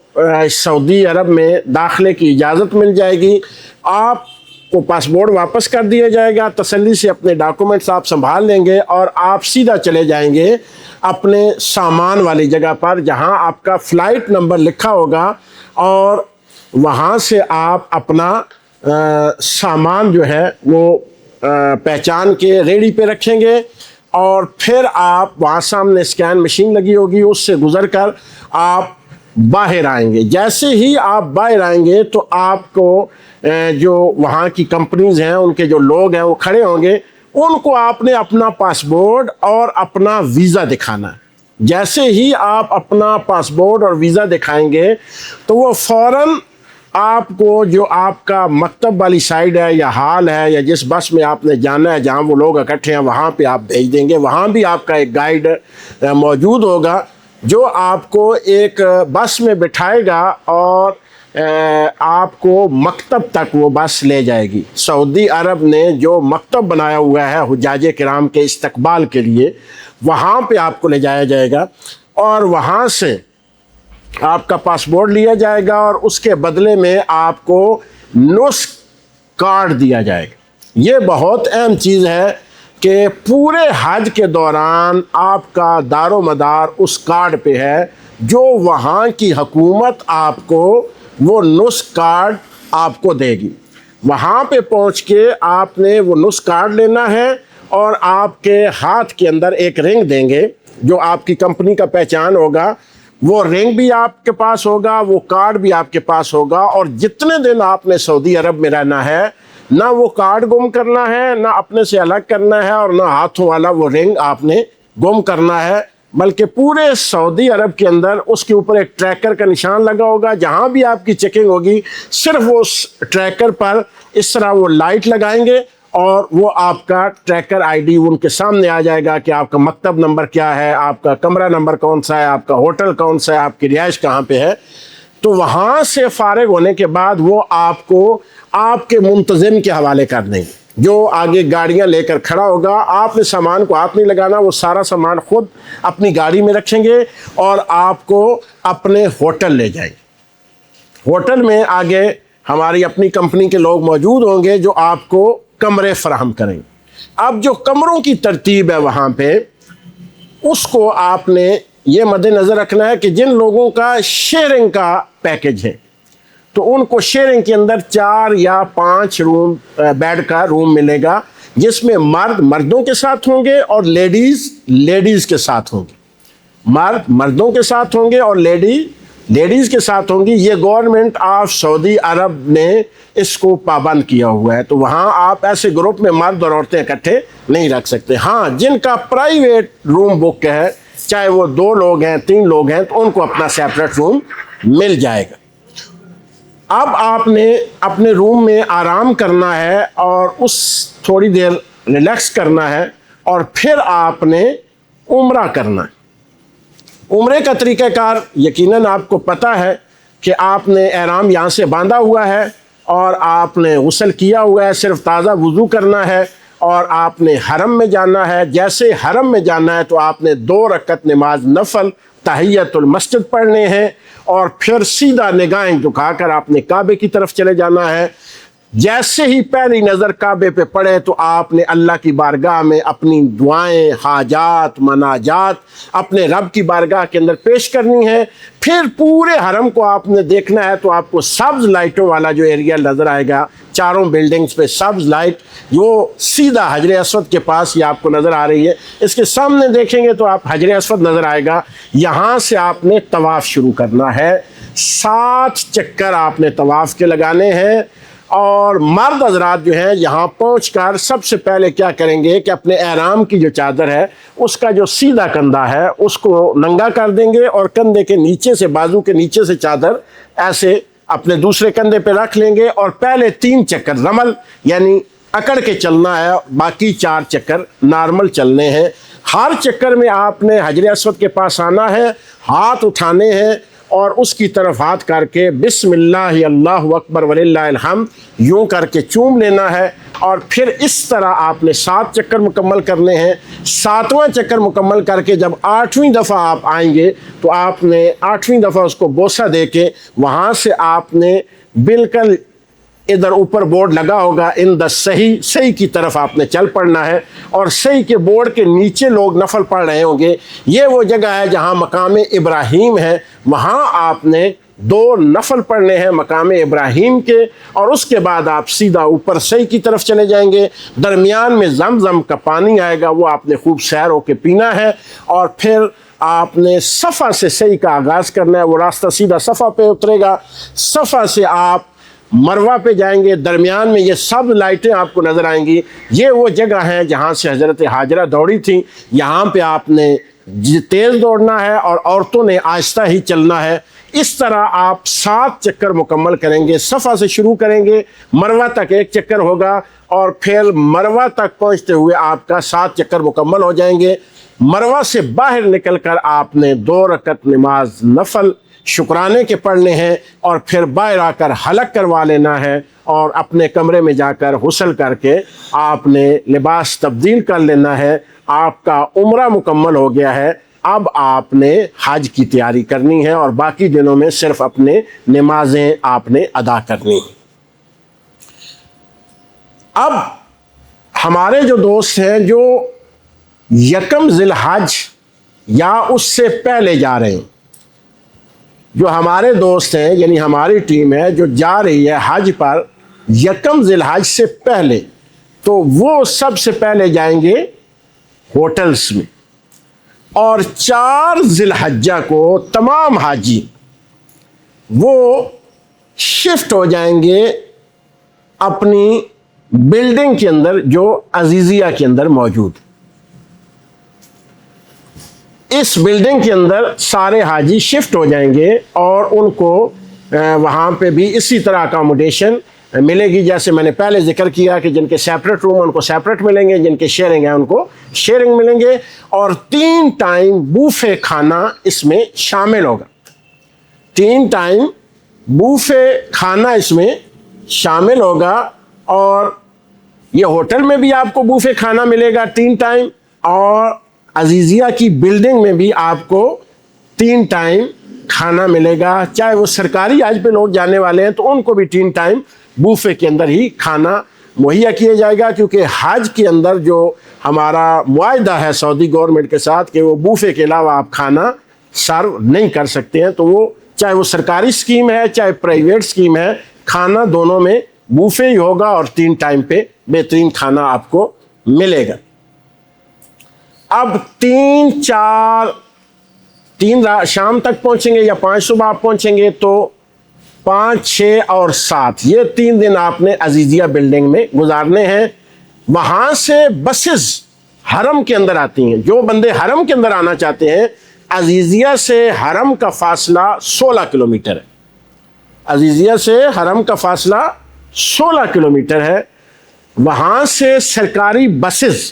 سعودی عرب میں داخلے کی اجازت مل جائے گی۔ آپ کو پاسپورٹ واپس کر دیا جائے گا، تسلی سے اپنے ڈاکومنٹس آپ سنبھال لیں گے، اور آپ سیدھا چلے جائیں گے اپنے سامان والی جگہ پر جہاں آپ کا فلائٹ نمبر لکھا ہوگا، اور وہاں سے آپ اپنا سامان جو ہے وہ پہچان کے ریڑھی پہ رکھیں گے، اور پھر آپ وہاں سامنے اسکین مشین لگی ہوگی، اس سے گزر کر آپ باہر آئیں گے۔ جیسے ہی آپ باہر آئیں گے تو آپ کو جو وہاں کی کمپنیز ہیں ان کے جو لوگ ہیں وہ کھڑے ہوں گے، ان کو آپ نے اپنا پاسپورٹ اور اپنا ویزا دکھانا ہے۔ جیسے ہی آپ اپنا پاسپورٹ اور ویزا دکھائیں گے تو وہ فوراً آپ کو جو آپ کا مکتب والی سائڈ ہے یا ہال ہے یا جس بس میں آپ نے جانا ہے جہاں وہ لوگ اکٹھے ہیں وہاں پہ آپ بھیج دیں گے۔ وہاں بھی آپ کا ایک گائیڈ موجود ہوگا جو آپ کو ایک بس میں بٹھائے گا اور آپ کو مکتب تک وہ بس لے جائے گی۔ سعودی عرب نے جو مکتب بنایا ہوا ہے حجاج کرام کے استقبال کے لیے، وہاں پہ آپ کو لے جایا جائے گا اور وہاں سے آپ کا پاسپورٹ لیا جائے گا اور اس کے بدلے میں آپ کو نسک کارڈ دیا جائے گا۔ یہ بہت اہم چیز ہے کہ پورے حج کے دوران آپ کا دار و مدار اس کارڈ پہ ہے، جو وہاں کی حکومت آپ کو وہ نسک کارڈ آپ کو دے گی۔ وہاں پہ پہنچ کے آپ نے وہ نسک کارڈ لینا ہے اور آپ کے ہاتھ کے اندر ایک رنگ دیں گے جو آپ کی کمپنی کا پہچان ہوگا۔ وہ رنگ بھی آپ کے پاس ہوگا، وہ کارڈ بھی آپ کے پاس ہوگا، اور جتنے دن آپ نے سعودی عرب میں رہنا ہے، نہ وہ کارڈ گم کرنا ہے، نہ اپنے سے الگ کرنا ہے، اور نہ ہاتھوں والا وہ رنگ آپ نے گم کرنا ہے، بلکہ پورے سعودی عرب کے اندر اس کے اوپر ایک ٹریکر کا نشان لگا ہوگا۔ جہاں بھی آپ کی چیکنگ ہوگی، صرف وہ اس ٹریکر پر اس طرح وہ لائٹ لگائیں گے اور وہ آپ کا ٹریکر آئی ڈی ان کے سامنے آ جائے گا کہ آپ کا مکتب نمبر کیا ہے، آپ کا کمرہ نمبر کون سا ہے، آپ کا ہوٹل کون سا ہے، آپ کی رہائش کہاں پہ ہے۔ تو وہاں سے فارغ ہونے کے بعد وہ آپ کو آپ کے منتظم کے حوالے کر دیں گے، جو آگے گاڑیاں لے کر کھڑا ہوگا۔ آپ نے سامان کو ہاتھ نہیں لگانا، وہ سارا سامان خود اپنی گاڑی میں رکھیں گے اور آپ کو اپنے ہوٹل لے جائیں گے۔ ہوٹل میں آگے ہماری اپنی کمپنی کے لوگ موجود ہوں گے جو آپ کو کمرے فراہم کریں گے۔ اب جو کمروں کی ترتیب ہے وہاں پہ، اس کو آپ نے یہ مد نظر رکھنا ہے کہ جن لوگوں کا شیئرنگ کا پیکج ہے تو ان کو شیئرنگ کے اندر 4 یا 5 روم بیڈ کا روم ملے گا، جس میں مرد مردوں کے ساتھ ہوں گے اور لیڈیز لیڈیز کے ساتھ ہوں گے۔ مرد مردوں کے ساتھ ہوں گے اور لیڈیز کے ساتھ ہوں گی۔ یہ گورنمنٹ آف سعودی عرب نے اس کو پابند کیا ہوا ہے، تو وہاں آپ ایسے گروپ میں مرد اور عورتیں اکٹھے نہیں رکھ سکتے۔ ہاں، جن کا پرائیویٹ روم بک ہے، چاہے وہ 2 لوگ ہیں 3 لوگ ہیں، تو ان کو اپنا سیپریٹ روم مل جائے گا۔ اب آپ نے اپنے روم میں آرام کرنا ہے اور اس تھوڑی دیر ریلیکس کرنا ہے، اور پھر آپ نے عمرہ کرنا ہے۔ عمرے کا طریقہ کار یقیناً آپ کو پتہ ہے کہ آپ نے احرام یہاں سے باندھا ہوا ہے اور آپ نے غسل کیا ہوا ہے، صرف تازہ وضو کرنا ہے اور آپ نے حرم میں جانا ہے۔ جیسے حرم میں جانا ہے تو آپ نے 2 رکعت نماز نفل تحیت المسجد پڑھنے ہیں، اور پھر سیدھا نگاہیں جھکا کر آپ نے کعبے کی طرف چلے جانا ہے۔ جیسے ہی پہلی نظر کعبے پہ پڑے تو آپ نے اللہ کی بارگاہ میں اپنی دعائیں، حاجات، مناجات اپنے رب کی بارگاہ کے اندر پیش کرنی ہے۔ پھر پورے حرم کو آپ نے دیکھنا ہے تو آپ کو سبز لائٹوں والا جو ایریا نظر آئے گا، چاروں بلڈنگز پہ سبز لائٹ، جو سیدھا حجر اسود کے پاس یہ آپ کو نظر آ رہی ہے۔ اس کے سامنے دیکھیں گے تو آپ حجر اسود نظر آئے گا۔ یہاں سے آپ نے طواف شروع کرنا ہے۔ 7 چکر آپ نے طواف کے لگانے ہیں، اور مرد حضرات جو ہیں یہاں پہنچ کر سب سے پہلے کیا کریں گے کہ اپنے احرام کی جو چادر ہے اس کا جو سیدھا کندھا ہے اس کو ننگا کر دیں گے، اور کندھے کے نیچے سے، بازو کے نیچے سے چادر ایسے اپنے دوسرے کندھے پہ رکھ لیں گے، اور پہلے 3 چکر رمل یعنی اکڑ کے چلنا ہے، باقی 4 چکر نارمل چلنے ہیں۔ ہر چکر میں آپ نے حجر اسود کے پاس آنا ہے، ہاتھ اٹھانے ہیں اور اس کی طرف ہاتھ کر کے بسم اللہ اللہ اکبر وللہ الحمد یوں کر کے چوم لینا ہے، اور پھر اس طرح آپ نے 7 چکر مکمل کرنے ہیں۔ 7واں چکر مکمل کر کے جب 8ویں دفعہ آپ آئیں گے تو آپ نے 8ویں دفعہ اس کو بوسہ دے کے وہاں سے آپ نے بالکل ادھر اوپر بورڈ لگا ہوگا ان دا صحیح کی طرف آپ نے چل پڑنا ہے، اور صحیح کے بورڈ کے نیچے لوگ نفل پڑھ رہے ہوں گے۔ یہ وہ جگہ ہے جہاں مقام ابراہیم ہے، وہاں آپ نے 2 نفل پڑھنے ہیں مقام ابراہیم کے، اور اس کے بعد آپ سیدھا اوپر صحیح کی طرف چلے جائیں گے۔ درمیان میں زمزم کا پانی آئے گا، وہ آپ نے خوب سیر ہو کے پینا ہے، اور پھر آپ نے صفا سے صحیح کا آغاز کرنا ہے۔ وہ راستہ سیدھا صفا پہ اترے گا، صفا سے آپ مروہ پہ جائیں گے۔ درمیان میں یہ سب لائٹیں آپ کو نظر آئیں گی۔ یہ وہ جگہ ہیں جہاں سے حضرت ہاجرہ دوڑی تھیں۔ یہاں پہ آپ نے تیز دوڑنا ہے اور عورتوں نے آہستہ ہی چلنا ہے۔ اس طرح آپ 7 چکر مکمل کریں گے۔ صفا سے شروع کریں گے، مروہ تک 1 چکر ہوگا، اور پھر مروہ تک پہنچتے ہوئے آپ کا 7 چکر مکمل ہو جائیں گے۔ مروہ سے باہر نکل کر آپ نے 2 رکعت نماز نفل شکرانے کے پڑھنے ہیں اور پھر باہر آ کر حلق کروا لینا ہے اور اپنے کمرے میں جا کر غسل کر کے آپ نے لباس تبدیل کر لینا ہے. آپ کا عمرہ مکمل ہو گیا ہے. اب آپ نے حج کی تیاری کرنی ہے اور باقی دنوں میں صرف اپنے نمازیں آپ نے ادا کرنی ہیں. اب ہمارے جو دوست ہیں جو یکم ذی الحج یا اس سے پہلے جا رہے ہیں، جو ہمارے دوست ہیں یعنی ہماری ٹیم ہے جو جا رہی ہے حج پر یکم ذی الحج سے پہلے، تو وہ سب سے پہلے جائیں گے ہوٹلز میں، اور 4 ذی الحجہ کو تمام حاجی وہ شفٹ ہو جائیں گے اپنی بلڈنگ کے اندر جو عزیزیہ کے اندر موجود. اس بلڈنگ کے اندر سارے حاجی شفٹ ہو جائیں گے اور ان کو وہاں پہ بھی اسی طرح اکاموڈیشن ملے گی جیسے میں نے پہلے ذکر کیا کہ جن کے سیپریٹ روم ان کو سیپریٹ ملیں گے، جن کے شیئرنگ ہیں ان کو شیئرنگ ملیں گے، اور 3 ٹائم بوفے کھانا اس میں شامل ہوگا. 3 ٹائم بوفے کھانا اس میں شامل ہوگا، اور یہ ہوٹل میں بھی آپ کو بوفے کھانا ملے گا 3 ٹائم، اور عزیزیہ کی بلڈنگ میں بھی آپ کو 3 ٹائم کھانا ملے گا. چاہے وہ سرکاری حج پہ لوگ جانے والے ہیں تو ان کو بھی 3 ٹائم بوفے کے اندر ہی کھانا مہیا کیا جائے گا، کیونکہ حج کے اندر جو ہمارا معاہدہ ہے سعودی گورنمنٹ کے ساتھ کہ وہ بوفے کے علاوہ آپ کھانا سرو نہیں کر سکتے ہیں، تو وہ چاہے وہ سرکاری اسکیم ہے چاہے پرائیویٹ اسکیم ہے، کھانا دونوں میں بوفے ہی ہوگا اور 3 ٹائم پہ بہترین کھانا آپ کو ملے گا. اب 3 شام تک پہنچیں گے یا 5 صبح آپ پہنچیں گے، تو 5 6 اور 7 یہ 3 دن آپ نے عزیزیہ بلڈنگ میں گزارنے ہیں. وہاں سے بسز حرم کے اندر آتی ہیں. جو بندے حرم کے اندر آنا چاہتے ہیں، عزیزیہ سے حرم کا فاصلہ 16 کلومیٹر ہے. عزیزیہ سے حرم کا فاصلہ 16 کلومیٹر ہے. وہاں سے سرکاری بسز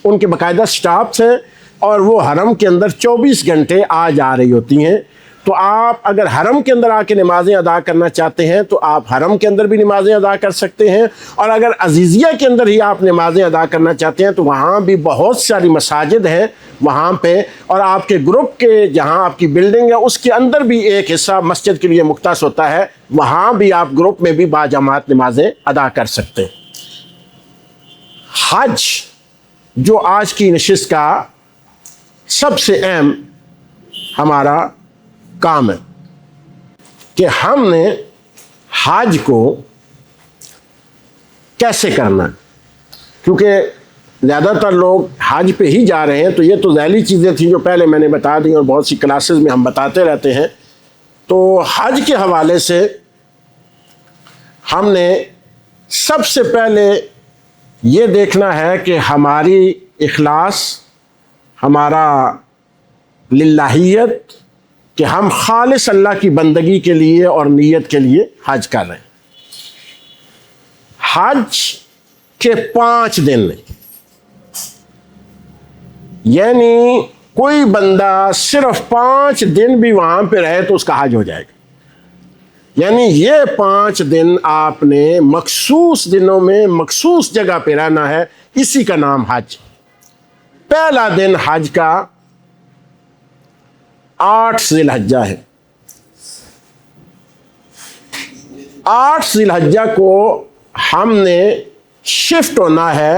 ان کے باقاعدہ سٹاپس ہیں اور وہ حرم کے اندر 24 گھنٹے آ جا رہی ہوتی ہیں. تو آپ اگر حرم کے اندر آ کے نمازیں ادا کرنا چاہتے ہیں تو آپ حرم کے اندر بھی نمازیں ادا کر سکتے ہیں، اور اگر عزیزیہ کے اندر ہی آپ نمازیں ادا کرنا چاہتے ہیں تو وہاں بھی بہت ساری مساجد ہیں وہاں پہ، اور آپ کے گروپ کے جہاں آپ کی بلڈنگ ہے اس کے اندر بھی ایک حصہ مسجد کے لیے مختص ہوتا ہے، وہاں بھی آپ گروپ میں بھی باجماعت نمازیں ادا کر سکتے ہیں. حج جو آج کی نشست کا سب سے اہم ہمارا کام ہے کہ ہم نے حج کو کیسے کرنا ہے، کیونکہ زیادہ تر لوگ حج پہ ہی جا رہے ہیں. تو یہ تو ذیلی چیزیں تھیں جو پہلے میں نے بتا دی اور بہت سی کلاسز میں ہم بتاتے رہتے ہیں. تو حج کے حوالے سے ہم نے سب سے پہلے یہ دیکھنا ہے کہ ہماری اخلاص، ہمارا للہیت، کہ ہم خالص اللہ کی بندگی کے لیے اور نیت کے لیے حج کر رہے ہیں. حج کے 5 دن یعنی کوئی بندہ صرف 5 دن بھی وہاں پہ رہے تو اس کا حج ہو جائے گا. یعنی یہ 5 دن آپ نے مخصوص دنوں میں مخصوص جگہ پہ رہنا ہے، اسی کا نام حج. پہلا دن حج کا 8 ذی الحجہ ہے. 8 ذی الحجہ کو ہم نے شفٹ ہونا ہے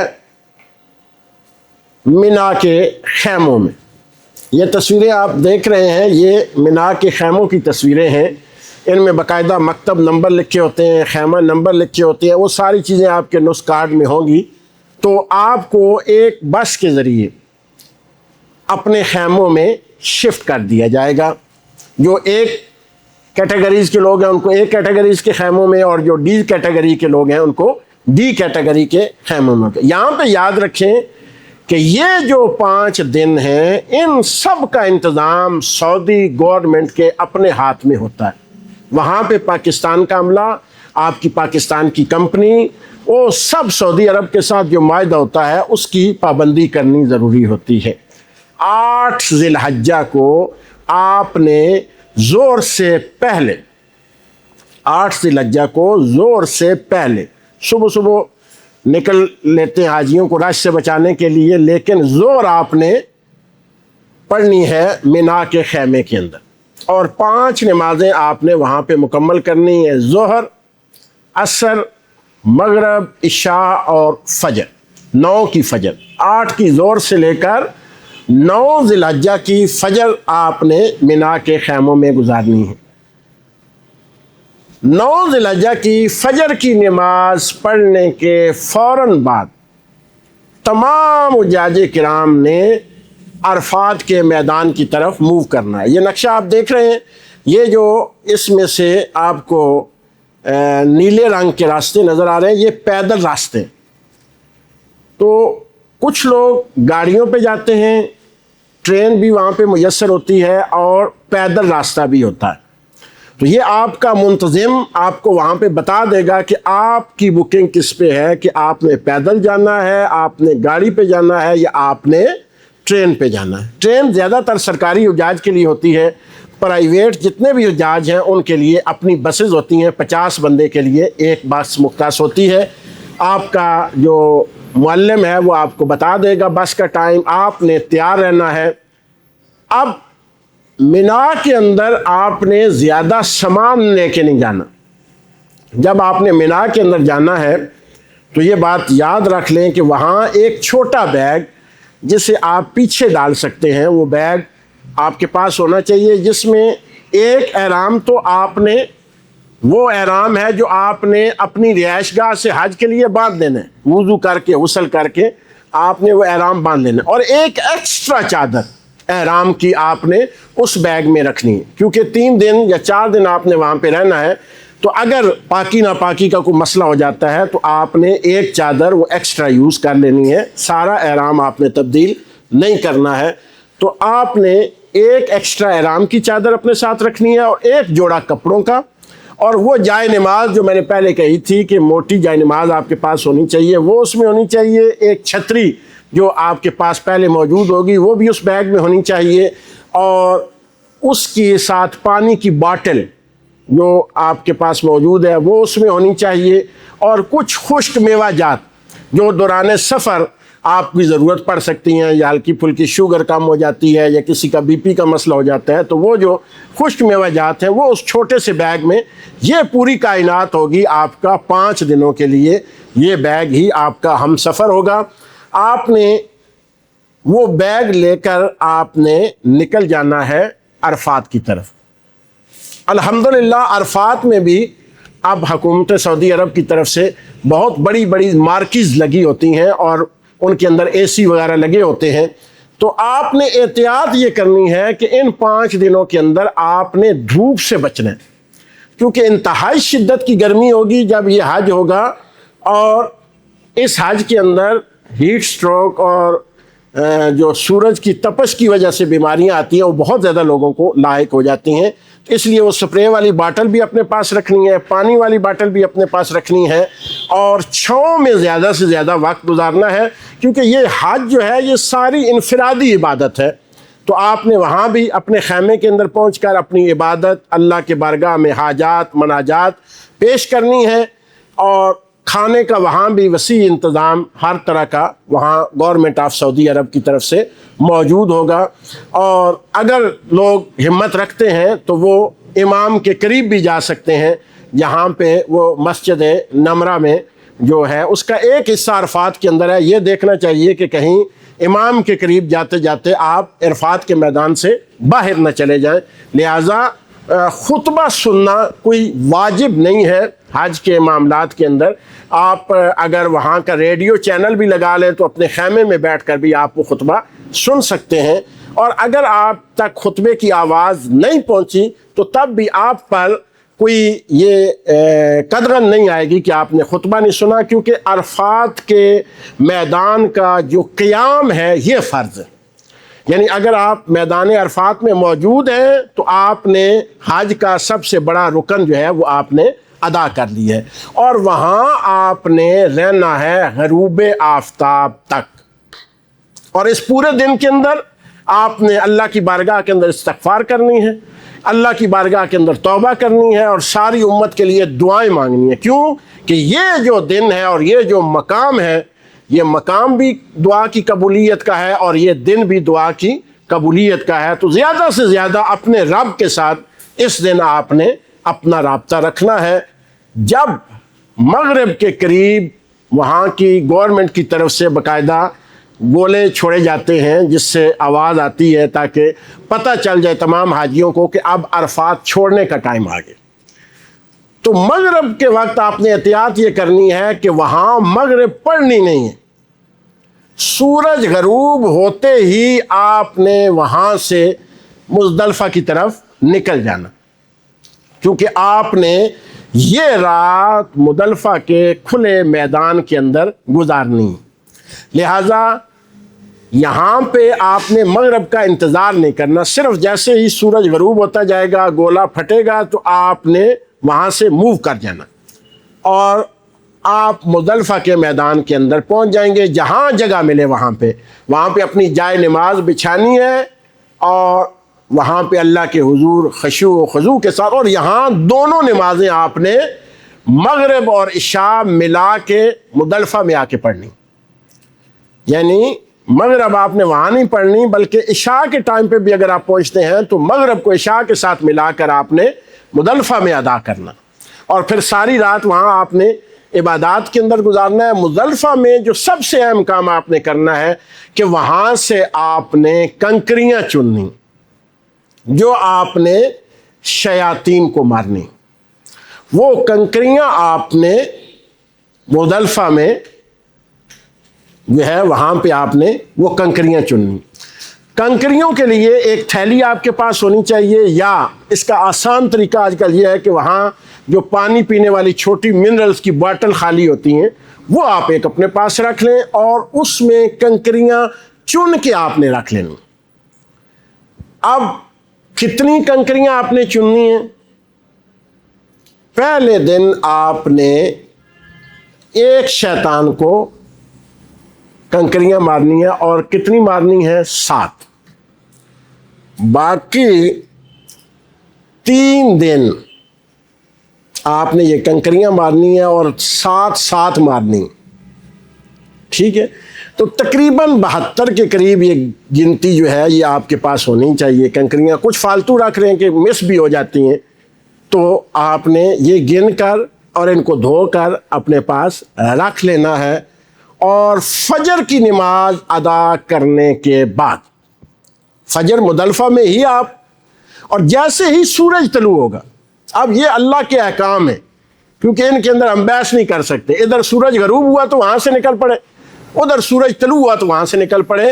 منا کے خیموں میں. یہ تصویریں آپ دیکھ رہے ہیں، یہ منا کے خیموں کی تصویریں ہیں. ان میں باقاعدہ مکتب نمبر لکھے ہوتے ہیں، خیمہ نمبر لکھے ہوتے ہیں، وہ ساری چیزیں آپ کے نسخ کارڈ میں ہوں گی. تو آپ کو ایک بس کے ذریعے اپنے خیموں میں شفٹ کر دیا جائے گا. جو ایک کیٹیگریز کے لوگ ہیں ان کو ایک کیٹیگریز کے خیموں میں، اور جو ڈی کیٹیگری کے لوگ ہیں ان کو ڈی کیٹیگری کے خیموں میں. یہاں پہ یاد رکھیں کہ یہ جو 5 دن ہیں ان سب کا انتظام سعودی گورنمنٹ کے اپنے ہاتھ میں ہوتا ہے. وہاں پہ پاکستان کا عملہ، آپ کی پاکستان کی کمپنی، وہ سب سعودی عرب کے ساتھ جو معاہدہ ہوتا ہے اس کی پابندی کرنی ضروری ہوتی ہے. 8 ذی الحجہ کو آپ نے زور سے پہلے، 8 ذی الحجہ کو زور سے پہلے صبح صبح نکل لیتے ہیں حاجیوں کو رش سے بچانے کے لیے، لیکن زور آپ نے پڑھنی ہے مینا کے خیمے کے اندر، اور 5 نمازیں آپ نے وہاں پہ مکمل کرنی ہے، ظہر، عصر، مغرب، عشاء اور فجر، 9 کی فجر، 8 کی زور سے لے کر 9 ذی الحجہ کی فجر آپ نے مینا کے خیموں میں گزارنی ہے۔ 9 ذی الحجہ کی فجر کی نماز پڑھنے کے فوراً بعد تمام حجاج کرام نے عرفات کے میدان کی طرف موو کرنا ہے۔ یہ نقشہ آپ دیکھ رہے ہیں، یہ جو اس میں سے آپ کو نیلے رنگ کے راستے نظر آ رہے ہیں، یہ پیدل راستے، تو کچھ لوگ گاڑیوں پہ جاتے ہیں، ٹرین بھی وہاں پہ میسر ہوتی ہے اور پیدل راستہ بھی ہوتا ہے، تو یہ آپ کا منتظم آپ کو وہاں پہ بتا دے گا کہ آپ کی بکنگ کس پہ ہے، کہ آپ نے پیدل جانا ہے، آپ نے گاڑی پہ جانا ہے، یا آپ نے ٹرین پہ جانا ہے۔ ٹرین زیادہ تر سرکاری حجاج کے لیے ہوتی ہے، پرائیویٹ جتنے بھی حجاج ہیں ان کے لیے اپنی بسز ہوتی ہیں، 50 بندے کے لیے ایک بس مختص ہوتی ہے۔ آپ کا جو معلم ہے وہ آپ کو بتا دے گا بس کا ٹائم، آپ نے تیار رہنا ہے۔ اب مینا کے اندر آپ نے زیادہ سامان لے کے نہیں جانا۔ جب آپ نے مینا کے اندر جانا ہے تو یہ بات یاد رکھ لیں کہ وہاں ایک چھوٹا بیگ جسے آپ پیچھے ڈال سکتے ہیں، وہ بیگ آپ کے پاس ہونا چاہیے، جس میں ایک احرام تو آپ نے، وہ احرام ہے جو آپ نے اپنی رہائش گاہ سے حج کے لیے باندھ دینا ہے، وضو کر کے غسل کر کے آپ نے وہ احرام باندھ لینا ہے، اور ایک ایکسٹرا چادر احرام کی آپ نے اس بیگ میں رکھنی ہے، کیونکہ 3 دن یا 4 دن آپ نے وہاں پہ رہنا ہے، تو اگر پاکی ناپاکی کا کوئی مسئلہ ہو جاتا ہے تو آپ نے ایک چادر وہ ایکسٹرا یوز کر لینی ہے، سارا احرام آپ نے تبدیل نہیں کرنا ہے، تو آپ نے ایک ایکسٹرا احرام کی چادر اپنے ساتھ رکھنی ہے، اور ایک جوڑا کپڑوں کا، اور وہ جائے نماز جو میں نے پہلے کہی تھی کہ موٹی جائے نماز آپ کے پاس ہونی چاہیے، وہ اس میں ہونی چاہیے، ایک چھتری جو آپ کے پاس پہلے موجود ہوگی وہ بھی اس بیگ میں ہونی چاہیے، اور اس کے ساتھ پانی کی باٹل جو آپ کے پاس موجود ہے وہ اس میں ہونی چاہیے، اور کچھ خشک میوہ جات جو دوران سفر آپ کی ضرورت پڑ سکتی ہیں، یا ہلکی پھلکی شوگر کم ہو جاتی ہے، یا کسی کا BP کا مسئلہ ہو جاتا ہے، تو وہ جو خشک میوہ جات ہیں وہ اس چھوٹے سے بیگ میں، یہ پوری کائنات ہوگی آپ کا 5 دنوں کے لیے، یہ بیگ ہی آپ کا ہم سفر ہوگا۔ آپ نے وہ بیگ لے کر آپ نے نکل جانا ہے عرفات کی طرف۔ الحمدللہ عرفات میں بھی اب حکومت سعودی عرب کی طرف سے بہت بڑی بڑی مارکیز لگی ہوتی ہیں، اور ان کے اندر AC وغیرہ لگے ہوتے ہیں، تو آپ نے احتیاط یہ کرنی ہے کہ ان 5 دنوں کے اندر آپ نے دھوپ سے بچنا ہے، کیونکہ انتہائی شدت کی گرمی ہوگی جب یہ حج ہوگا، اور اس حج کے اندر ہیٹ سٹروک اور جو سورج کی تپش کی وجہ سے بیماریاں آتی ہیں وہ بہت زیادہ لوگوں کو لاحق ہو جاتی ہیں، اس لیے وہ سپرے والی باٹل بھی اپنے پاس رکھنی ہے، پانی والی باٹل بھی اپنے پاس رکھنی ہے، اور چھاؤں میں زیادہ سے زیادہ وقت گزارنا ہے، کیونکہ یہ حج جو ہے یہ ساری انفرادی عبادت ہے، تو آپ نے وہاں بھی اپنے خیمے کے اندر پہنچ کر اپنی عبادت اللہ کے بارگاہ میں حاجات مناجات پیش کرنی ہے، اور کھانے کا وہاں بھی وسیع انتظام ہر طرح کا وہاں گورنمنٹ آف سعودی عرب کی طرف سے موجود ہوگا، اور اگر لوگ ہمت رکھتے ہیں تو وہ امام کے قریب بھی جا سکتے ہیں، یہاں پہ وہ مسجد نمرہ میں جو ہے اس کا ایک حصہ عرفات کے اندر ہے، یہ دیکھنا چاہیے کہ کہیں امام کے قریب جاتے جاتے آپ عرفات کے میدان سے باہر نہ چلے جائیں، لہٰذا خطبہ سننا کوئی واجب نہیں ہے حج کے معاملات کے اندر۔ آپ اگر وہاں کا ریڈیو چینل بھی لگا لیں تو اپنے خیمے میں بیٹھ کر بھی آپ وہ خطبہ سن سکتے ہیں، اور اگر آپ تک خطبے کی آواز نہیں پہنچی تو تب بھی آپ پر کوئی یہ قدغن نہیں آئے گی کہ آپ نے خطبہ نہیں سنا، کیونکہ عرفات کے میدان کا جو قیام ہے یہ فرض ہے، یعنی اگر آپ میدان عرفات میں موجود ہیں تو آپ نے حج کا سب سے بڑا رکن جو ہے وہ آپ نے ادا کر لی ہے، اور وہاں آپ نے رہنا ہے غروب آفتاب تک، اور اس پورے دن کے اندر آپ نے اللہ کی بارگاہ کے اندر استغفار کرنی ہے، اللہ کی بارگاہ کے اندر توبہ کرنی ہے، اور ساری امت کے لیے دعائیں مانگنی ہیں۔ کیوں کہ یہ جو دن ہے اور یہ جو مقام ہے، یہ مقام بھی دعا کی قبولیت کا ہے اور یہ دن بھی دعا کی قبولیت کا ہے۔ تو زیادہ سے زیادہ اپنے رب کے ساتھ اس دن آپ نے اپنا رابطہ رکھنا ہے۔ جب مغرب کے قریب وہاں کی گورنمنٹ کی طرف سے باقاعدہ گولے چھوڑے جاتے ہیں جس سے آواز آتی ہے تاکہ پتہ چل جائے تمام حاجیوں کو کہ اب عرفات چھوڑنے کا ٹائم آ گیا، تو مغرب کے وقت آپ نے احتیاط یہ کرنی ہے کہ وہاں مغرب پڑھنی نہیں ہے۔ سورج غروب ہوتے ہی آپ نے وہاں سے مزدلفہ کی طرف نکل جانا، کیونکہ آپ نے یہ رات مزدلفہ کے کھلے میدان کے اندر گزارنی، لہذا یہاں پہ آپ نے مغرب کا انتظار نہیں کرنا، صرف جیسے ہی سورج غروب ہوتا جائے گا، گولا پھٹے گا، تو آپ نے وہاں سے موو کر جانا اور آپ مزدلفہ کے میدان کے اندر پہنچ جائیں گے۔ جہاں جگہ ملے وہاں پہ اپنی جائے نماز بچھانی ہے اور وہاں پہ اللہ کے حضور خشوع و خضوع کے ساتھ، اور یہاں دونوں نمازیں آپ نے مغرب اور عشاء ملا کے مزدلفہ میں آ کے پڑھنی، یعنی مغرب آپ نے وہاں نہیں پڑھنی بلکہ عشاء کے ٹائم پہ بھی اگر آپ پہنچتے ہیں تو مغرب کو عشاء کے ساتھ ملا کر آپ نے مزدلفہ میں ادا کرنا، اور پھر ساری رات وہاں آپ نے عبادات کے اندر گزارنا ہے۔ مزدلفہ میں جو سب سے اہم کام آپ نے کرنا ہے کہ وہاں سے آپ نے کنکریاں چننی جو آپ نے شیاطین کو مارنی، وہ کنکریاں آپ نے مزدلفہ میں جو ہے وہاں پہ آپ نے وہ کنکریاں چننی۔ کنکریوں کے لیے ایک تھیلی آپ کے پاس ہونی چاہیے، یا اس کا آسان طریقہ آج کل یہ ہے کہ وہاں جو پانی پینے والی چھوٹی منرلز کی باٹل خالی ہوتی ہیں وہ آپ ایک اپنے پاس رکھ لیں اور اس میں کنکریاں چن کے آپ نے رکھ لینی۔ اب کتنی کنکریاں آپ نے چننی ہیں؟ پہلے دن آپ نے ایک شیطان کو کنکریاں مارنی ہے، اور کتنی مارنی ہے؟ 7۔ باقی 3 دن آپ نے یہ کنکریاں مارنی ہے اور 7 مارنی، ٹھیک ہے؟ تو تقریباً 72 کے قریب یہ گنتی جو ہے یہ آپ کے پاس ہونی چاہیے کنکریاں۔ کچھ فالتو رکھ رہے ہیں کہ مس بھی ہو جاتی ہیں، تو آپ نے یہ گن کر اور ان کو دھو کر اپنے پاس رکھ لینا ہے، اور فجر کی نماز ادا کرنے کے بعد، فجر مزدلفہ میں ہی آپ، اور جیسے ہی سورج طلوع ہوگا، اب یہ اللہ کے احکام ہیں کیونکہ ان کے اندر ہم بحث نہیں کر سکتے، ادھر سورج غروب ہوا تو وہاں سے نکل پڑے، ادھر سورج طلوع ہوا تو وہاں سے نکل پڑے،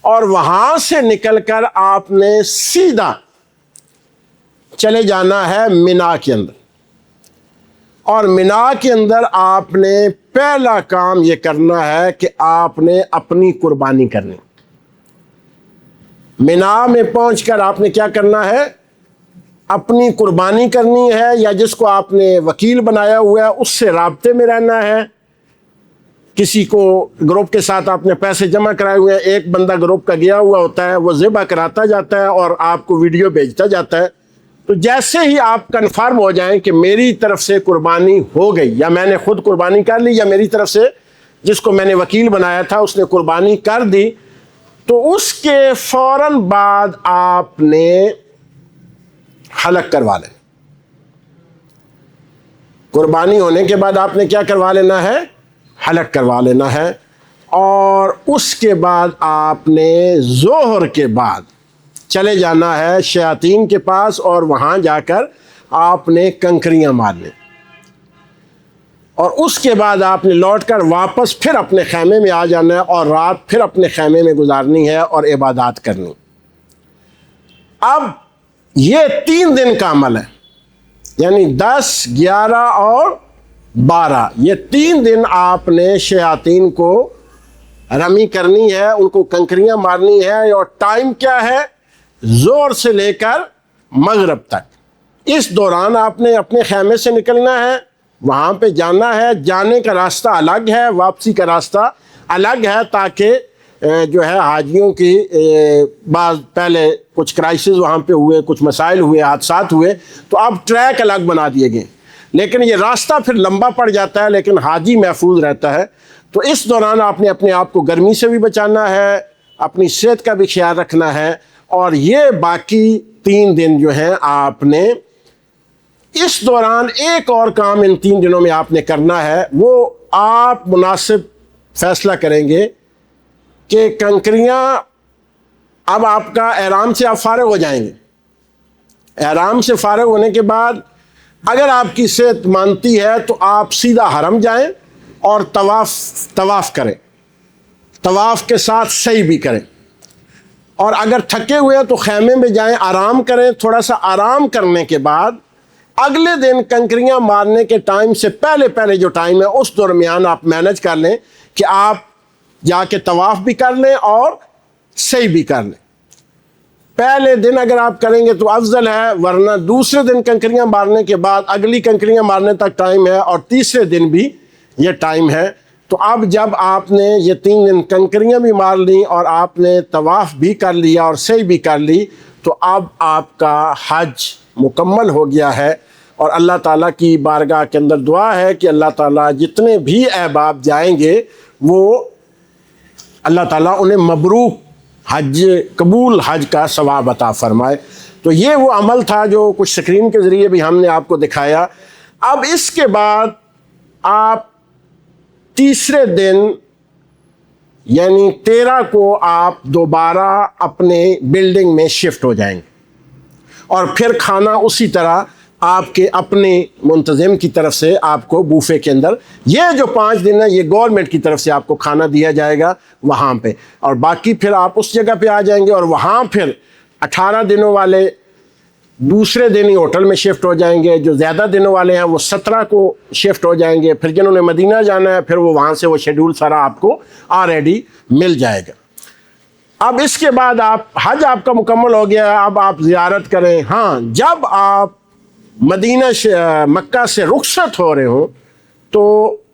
اور وہاں سے نکل کر آپ نے سیدھا چلے جانا ہے مینا کے اندر، اور مینا کے اندر آپ نے پہلا کام یہ کرنا ہے کہ آپ نے اپنی قربانی کرنی۔ مینا میں پہنچ کر آپ نے کیا کرنا ہے؟ اپنی قربانی کرنی ہے، یا جس کو آپ نے وکیل بنایا ہوا ہے اس سے رابطے میں رہنا ہے۔ کسی کو گروپ کے ساتھ آپ نے پیسے جمع کرائے ہوئے ہیں، ایک بندہ گروپ کا گیا ہوا ہوتا ہے، وہ ذبح کراتا جاتا ہے اور آپ کو ویڈیو بھیجتا جاتا ہے۔ تو جیسے ہی آپ کنفرم ہو جائیں کہ میری طرف سے قربانی ہو گئی، یا میں نے خود قربانی کر لی، یا میری طرف سے جس کو میں نے وکیل بنایا تھا اس نے قربانی کر دی، تو اس کے فوراً بعد آپ نے حلق کروا لیں۔ قربانی ہونے کے بعد آپ نے کیا کروا لینا ہے؟ حلق کروا لینا ہے، اور اس کے بعد آپ نے ظہر کے بعد چلے جانا ہے شیاطین کے پاس، اور وہاں جا کر آپ نے کنکریاں مارنے، اور اس کے بعد آپ نے لوٹ کر واپس پھر اپنے خیمے میں آ جانا ہے، اور رات پھر اپنے خیمے میں گزارنی ہے اور عبادات کرنی۔ اب یہ 3 دن کا عمل ہے، یعنی 10، 11 اور 12، یہ 3 دن آپ نے شیاطین کو رمی کرنی ہے، ان کو کنکریاں مارنی ہے، اور ٹائم کیا ہے؟ زور سے لے کر مغرب تک۔ اس دوران آپ نے اپنے خیمے سے نکلنا ہے، وہاں پہ جانا ہے، جانے کا راستہ الگ ہے، واپسی کا راستہ الگ ہے، تاکہ جو ہے حاجیوں کی بعض پہلے کچھ کرائسس وہاں پہ ہوئے، کچھ مسائل ہوئے، حادثات ہوئے، تو اب ٹریک الگ بنا دیے گئے، لیکن یہ راستہ پھر لمبا پڑ جاتا ہے، لیکن حاجی محفوظ رہتا ہے۔ تو اس دوران آپ نے اپنے آپ کو گرمی سے بھی بچانا ہے، اپنی صحت کا بھی خیال رکھنا ہے، اور یہ باقی 3 دن جو ہیں آپ نے اس دوران ایک اور کام ان 3 دنوں میں آپ نے کرنا ہے، وہ آپ مناسب فیصلہ کریں گے کہ کنکریاں اب آپ کا احرام سے آپ فارغ ہو جائیں گے۔ احرام سے فارغ ہونے کے بعد اگر آپ کی صحت مانتی ہے تو آپ سیدھا حرم جائیں اور طواف کریں، طواف کے ساتھ سعی بھی کریں، اور اگر تھکے ہوئے ہیں تو خیمے میں جائیں، آرام کریں۔ تھوڑا سا آرام کرنے کے بعد اگلے دن کنکریاں مارنے کے ٹائم سے پہلے جو ٹائم ہے اس درمیان آپ مینج کر لیں کہ آپ جا کے طواف بھی کر لیں اور سعی بھی کر لیں۔ پہلے دن اگر آپ کریں گے تو افضل ہے، ورنہ دوسرے دن کنکریاں مارنے کے بعد اگلی کنکریاں مارنے تک ٹائم ہے، اور تیسرے دن بھی یہ ٹائم ہے۔ تو اب جب آپ نے یہ 3 دن کنکریاں بھی مار لیں اور آپ نے طواف بھی کر لیا اور سعی بھی کر لی، تو اب آپ کا حج مکمل ہو گیا ہے۔ اور اللہ تعالیٰ کی بارگاہ کے اندر دعا ہے کہ اللہ تعالیٰ جتنے بھی احباب جائیں گے وہ اللہ تعالیٰ انہیں مبروک حج، قبول حج کا ثواب عطا فرمائے۔ تو یہ وہ عمل تھا جو کچھ سکرین کے ذریعے بھی ہم نے آپ کو دکھایا۔ اب اس کے بعد آپ تیسرے دن یعنی 13 کو آپ دوبارہ اپنے بلڈنگ میں شفٹ ہو جائیں گے، اور پھر کھانا اسی طرح آپ کے اپنے منتظم کی طرف سے آپ کو بوفے کے اندر، یہ جو 5 دن ہے یہ گورنمنٹ کی طرف سے آپ کو کھانا دیا جائے گا وہاں پہ، اور باقی پھر آپ اس جگہ پہ آ جائیں گے، اور وہاں پھر 18 دنوں والے دوسرے دن ہی ہوٹل میں شفٹ ہو جائیں گے، جو زیادہ دنوں والے ہیں وہ 17 کو شفٹ ہو جائیں گے، پھر جنہوں نے مدینہ جانا ہے پھر وہ وہاں سے وہ شیڈول سارا آپ کو آلریڈی مل جائے گا۔ اب اس کے بعد حج آپ کا مکمل ہو گیا، اب آپ زیارت کریں۔ ہاں، جب آپ مکہ سے رخصت ہو رہے ہوں تو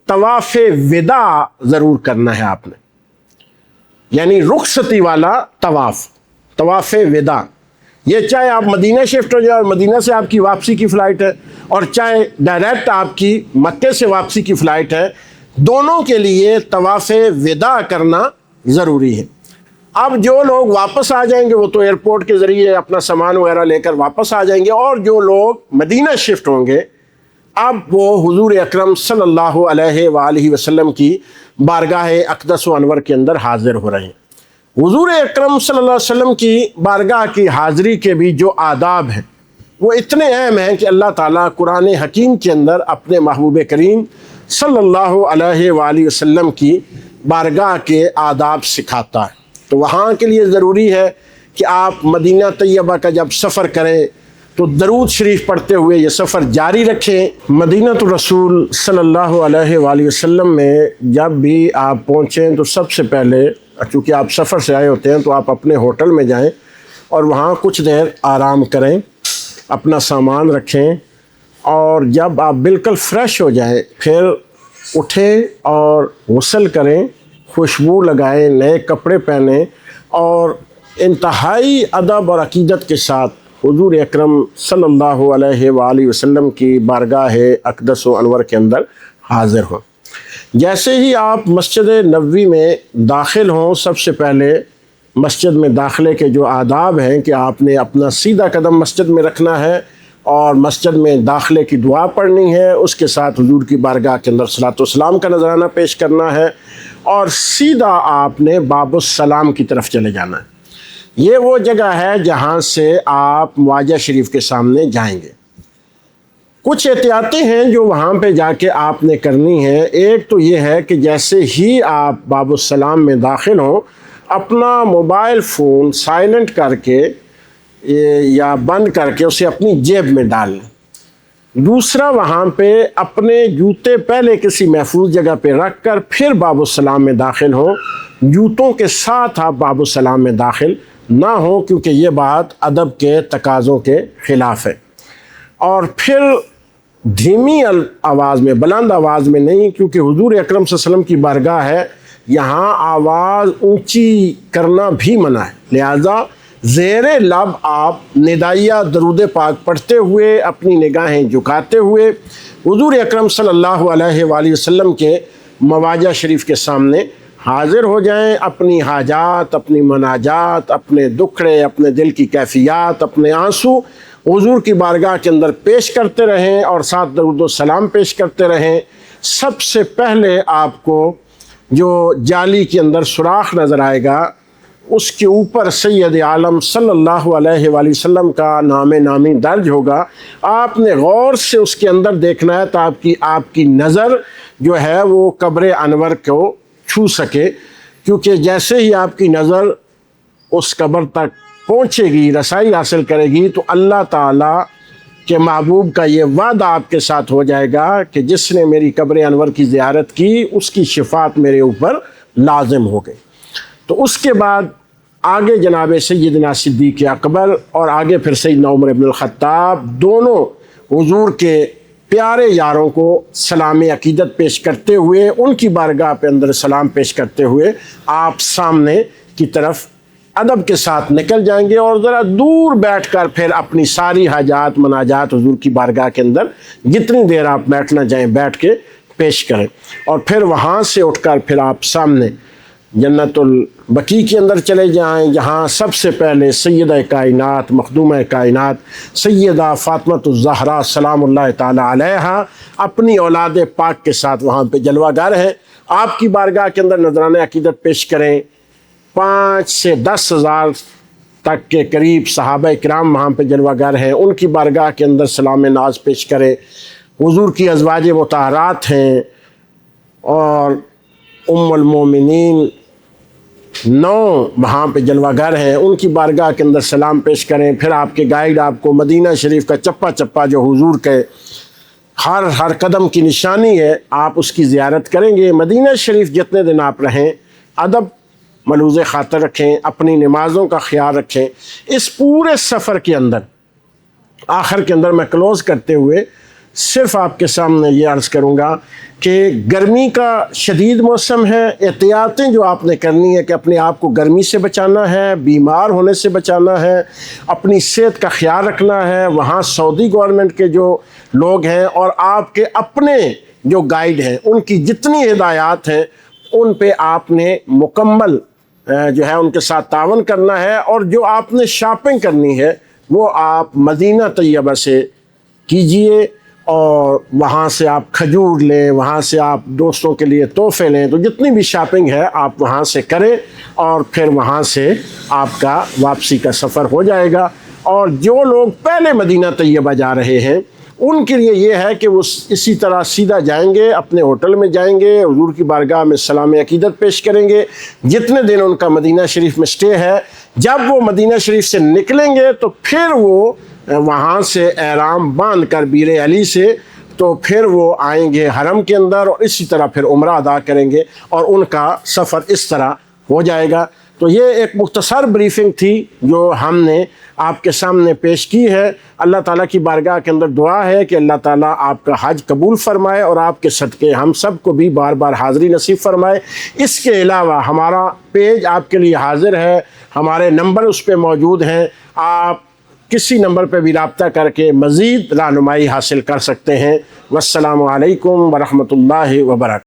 طواف وداع ضرور کرنا ہے آپ نے، یعنی رخصتی والا طواف وداع۔ یہ چاہے آپ مدینہ شفٹ ہو جائے اور مدینہ سے آپ کی واپسی کی فلائٹ ہے، اور چاہے ڈائریکٹ آپ کی مکے سے واپسی کی فلائٹ ہے، دونوں کے لیے طواف وداع کرنا ضروری ہے۔ اب جو لوگ واپس آ جائیں گے وہ تو ایئرپورٹ کے ذریعے اپنا سامان وغیرہ لے کر واپس آ جائیں گے، اور جو لوگ مدینہ شفٹ ہوں گے اب وہ حضور اکرم صلی اللہ علیہ وآلہ وسلم کی بارگاہ اقدس و انور کے اندر حاضر ہو رہے ہیں۔ حضور اکرم صلی اللہ علیہ وسلم کی بارگاہ کی حاضری کے بھی جو آداب ہیں وہ اتنے اہم ہیں کہ اللہ تعالیٰ قرآن حکیم کے اندر اپنے محبوب کریم صلی اللہ علیہ وآلہ وسلم کی بارگاہ کے آداب سکھاتا ہے۔ تو وہاں کے لیے ضروری ہے کہ آپ مدینہ طیبہ کا جب سفر کریں تو درود شریف پڑھتے ہوئے یہ سفر جاری رکھیں۔ مدینہ الرسول صلی اللہ علیہ وآلہ وسلم میں جب بھی آپ پہنچیں تو سب سے پہلے، چونکہ آپ سفر سے آئے ہوتے ہیں، تو آپ اپنے ہوٹل میں جائیں اور وہاں کچھ دیر آرام کریں، اپنا سامان رکھیں، اور جب آپ بالکل فریش ہو جائیں پھر اٹھیں اور غسل کریں، خوشبو لگائیں، نئے کپڑے پہنیں، اور انتہائی ادب اور عقیدت کے ساتھ حضور اکرم صلی اللہ علیہ وآلہ وسلم کی بارگاہ اقدس و انور کے اندر حاضر ہوں۔ جیسے ہی آپ مسجد نبوی میں داخل ہوں، سب سے پہلے مسجد میں داخلے کے جو آداب ہیں کہ آپ نے اپنا سیدھا قدم مسجد میں رکھنا ہے اور مسجد میں داخلے کی دعا پڑھنی ہے، اس کے ساتھ حضور کی بارگاہ کے اندر صلاۃ و سلام کا نذرانہ پیش کرنا ہے، اور سیدھا آپ نے باب السلام کی طرف چلے جانا ہے۔ یہ وہ جگہ ہے جہاں سے آپ معاجہ شریف کے سامنے جائیں گے۔ کچھ احتیاطیں ہیں جو وہاں پہ جا کے آپ نے کرنی ہے۔ ایک تو یہ ہے کہ جیسے ہی آپ باب السلام میں داخل ہوں، اپنا موبائل فون سائلنٹ کر کے یا بند کر کے اسے اپنی جیب میں ڈال لیں۔ دوسرا، وہاں پہ اپنے جوتے پہلے کسی محفوظ جگہ پہ رکھ کر پھر باب السلام میں داخل ہوں۔ جوتوں کے ساتھ آپ باب السلام میں داخل نہ ہوں، کیونکہ یہ بات ادب کے تقاضوں کے خلاف ہے۔ اور پھر دھیمی آواز میں، بلند آواز میں نہیں، کیونکہ حضور اکرم صلی اللہ علیہ وسلم کی بارگاہ ہے، یہاں آواز اونچی کرنا بھی منع ہے، لہذا زیر لب آپ ندائیہ درود پاک پڑھتے ہوئے اپنی نگاہیں جھکاتے ہوئے حضور اکرم صلی اللہ علیہ وآلہ وسلم کے مواجہ شریف کے سامنے حاضر ہو جائیں، اپنی حاجات، اپنی مناجات، اپنے دکھڑے، اپنے دل کی کیفیات، اپنے آنسو حضور کی بارگاہ کے اندر پیش کرتے رہیں اور ساتھ درود و سلام پیش کرتے رہیں۔ سب سے پہلے آپ کو جو جالی کے اندر سوراخ نظر آئے گا، اس کے اوپر سید عالم صلی اللہ علیہ وآلہ وسلم کا نام نامی درج ہوگا۔ آپ نے غور سے اس کے اندر دیکھنا ہے تو آپ کی نظر جو ہے وہ قبر انور کو چھو سکے، کیونکہ جیسے ہی آپ کی نظر اس قبر تک پہنچے گی، رسائی حاصل کرے گی، تو اللہ تعالیٰ کے محبوب کا یہ وعدہ آپ کے ساتھ ہو جائے گا کہ جس نے میری قبر انور کی زیارت کی اس کی شفاعت میرے اوپر لازم ہو گئی۔ تو اس کے بعد آگے جناب سیدنا صدیق اکبر اور آگے پھر سیدنا عمر بن الخطاب دونوں حضور کے پیارے یاروں کو سلام عقیدت پیش کرتے ہوئے، ان کی بارگاہ پہ اندر سلام پیش کرتے ہوئے آپ سامنے کی طرف ادب کے ساتھ نکل جائیں گے اور ذرا دور بیٹھ کر پھر اپنی ساری حاجات مناجات حضور کی بارگاہ کے اندر جتنی دیر آپ بیٹھنا چاہیں بیٹھ کے پیش کریں، اور پھر وہاں سے اٹھ کر پھر آپ سامنے جنت البقیع کے اندر چلے جائیں، جہاں سب سے پہلے سیدہ کائنات مخدومہ کائنات سیدہ فاطمۃ الزہرا سلام اللہ تعالی علیہا اپنی اولاد پاک کے ساتھ وہاں پہ جلوہ گر ہیں۔ آپ کی بارگاہ کے اندر نذرانہ عقیدت پیش کریں۔ 5 سے 10 ہزار تک کے قریب صحابہ کرام وہاں پہ جلوہ گر ہیں، ان کی بارگاہ کے اندر سلام ناز پیش کریں۔ حضور کی ازواج مطہرات ہیں اور ام المومنین 9 وہاں پہ جلوہ گر ہیں، ان کی بارگاہ کے اندر سلام پیش کریں۔ پھر آپ کے گائیڈ آپ کو مدینہ شریف کا چپا چپا جو حضور کے ہر قدم کی نشانی ہے، آپ اس کی زیارت کریں گے۔ مدینہ شریف جتنے دن آپ رہیں ادب ملحوظ خاطر رکھیں، اپنی نمازوں کا خیال رکھیں۔ اس پورے سفر کے اندر آخر کے اندر میں کلوز کرتے ہوئے صرف آپ کے سامنے یہ عرض کروں گا کہ گرمی کا شدید موسم ہے، احتیاطیں جو آپ نے کرنی ہے کہ اپنے آپ کو گرمی سے بچانا ہے، بیمار ہونے سے بچانا ہے، اپنی صحت کا خیال رکھنا ہے۔ وہاں سعودی گورنمنٹ کے جو لوگ ہیں اور آپ کے اپنے جو گائیڈ ہیں، ان کی جتنی ہدایات ہیں ان پہ آپ نے مکمل جو ہے ان کے ساتھ تعاون کرنا ہے، اور جو آپ نے شاپنگ کرنی ہے وہ آپ مدینہ طیبہ سے کیجئے، اور وہاں سے آپ کھجور لیں، وہاں سے آپ دوستوں کے لیے تحفے لیں، تو جتنی بھی شاپنگ ہے آپ وہاں سے کریں، اور پھر وہاں سے آپ کا واپسی کا سفر ہو جائے گا۔ اور جو لوگ پہلے مدینہ طیبہ جا رہے ہیں ان کے لیے یہ ہے کہ وہ اسی طرح سیدھا جائیں گے، اپنے ہوٹل میں جائیں گے، حضور کی بارگاہ میں سلام عقیدت پیش کریں گے جتنے دن ان کا مدینہ شریف میں سٹے ہے۔ جب وہ مدینہ شریف سے نکلیں گے تو پھر وہ وہاں سے احرام باندھ کر بیر علی سے تو پھر وہ آئیں گے حرم کے اندر، اور اسی طرح پھر عمرہ ادا کریں گے، اور ان کا سفر اس طرح ہو جائے گا۔ تو یہ ایک مختصر بریفنگ تھی جو ہم نے آپ کے سامنے پیش کی ہے۔ اللہ تعالیٰ کی بارگاہ کے اندر دعا ہے کہ اللہ تعالیٰ آپ کا حج قبول فرمائے اور آپ کے صدقے ہم سب کو بھی بار بار حاضری نصیب فرمائے۔ اس کے علاوہ ہمارا پیج آپ کے لیے حاضر ہے، ہمارے نمبر اس پہ موجود ہیں، آپ کسی نمبر پہ بھی رابطہ کر کے مزید رہنمائی حاصل کر سکتے ہیں۔ والسلام علیکم ورحمۃ اللہ وبرکاتہ۔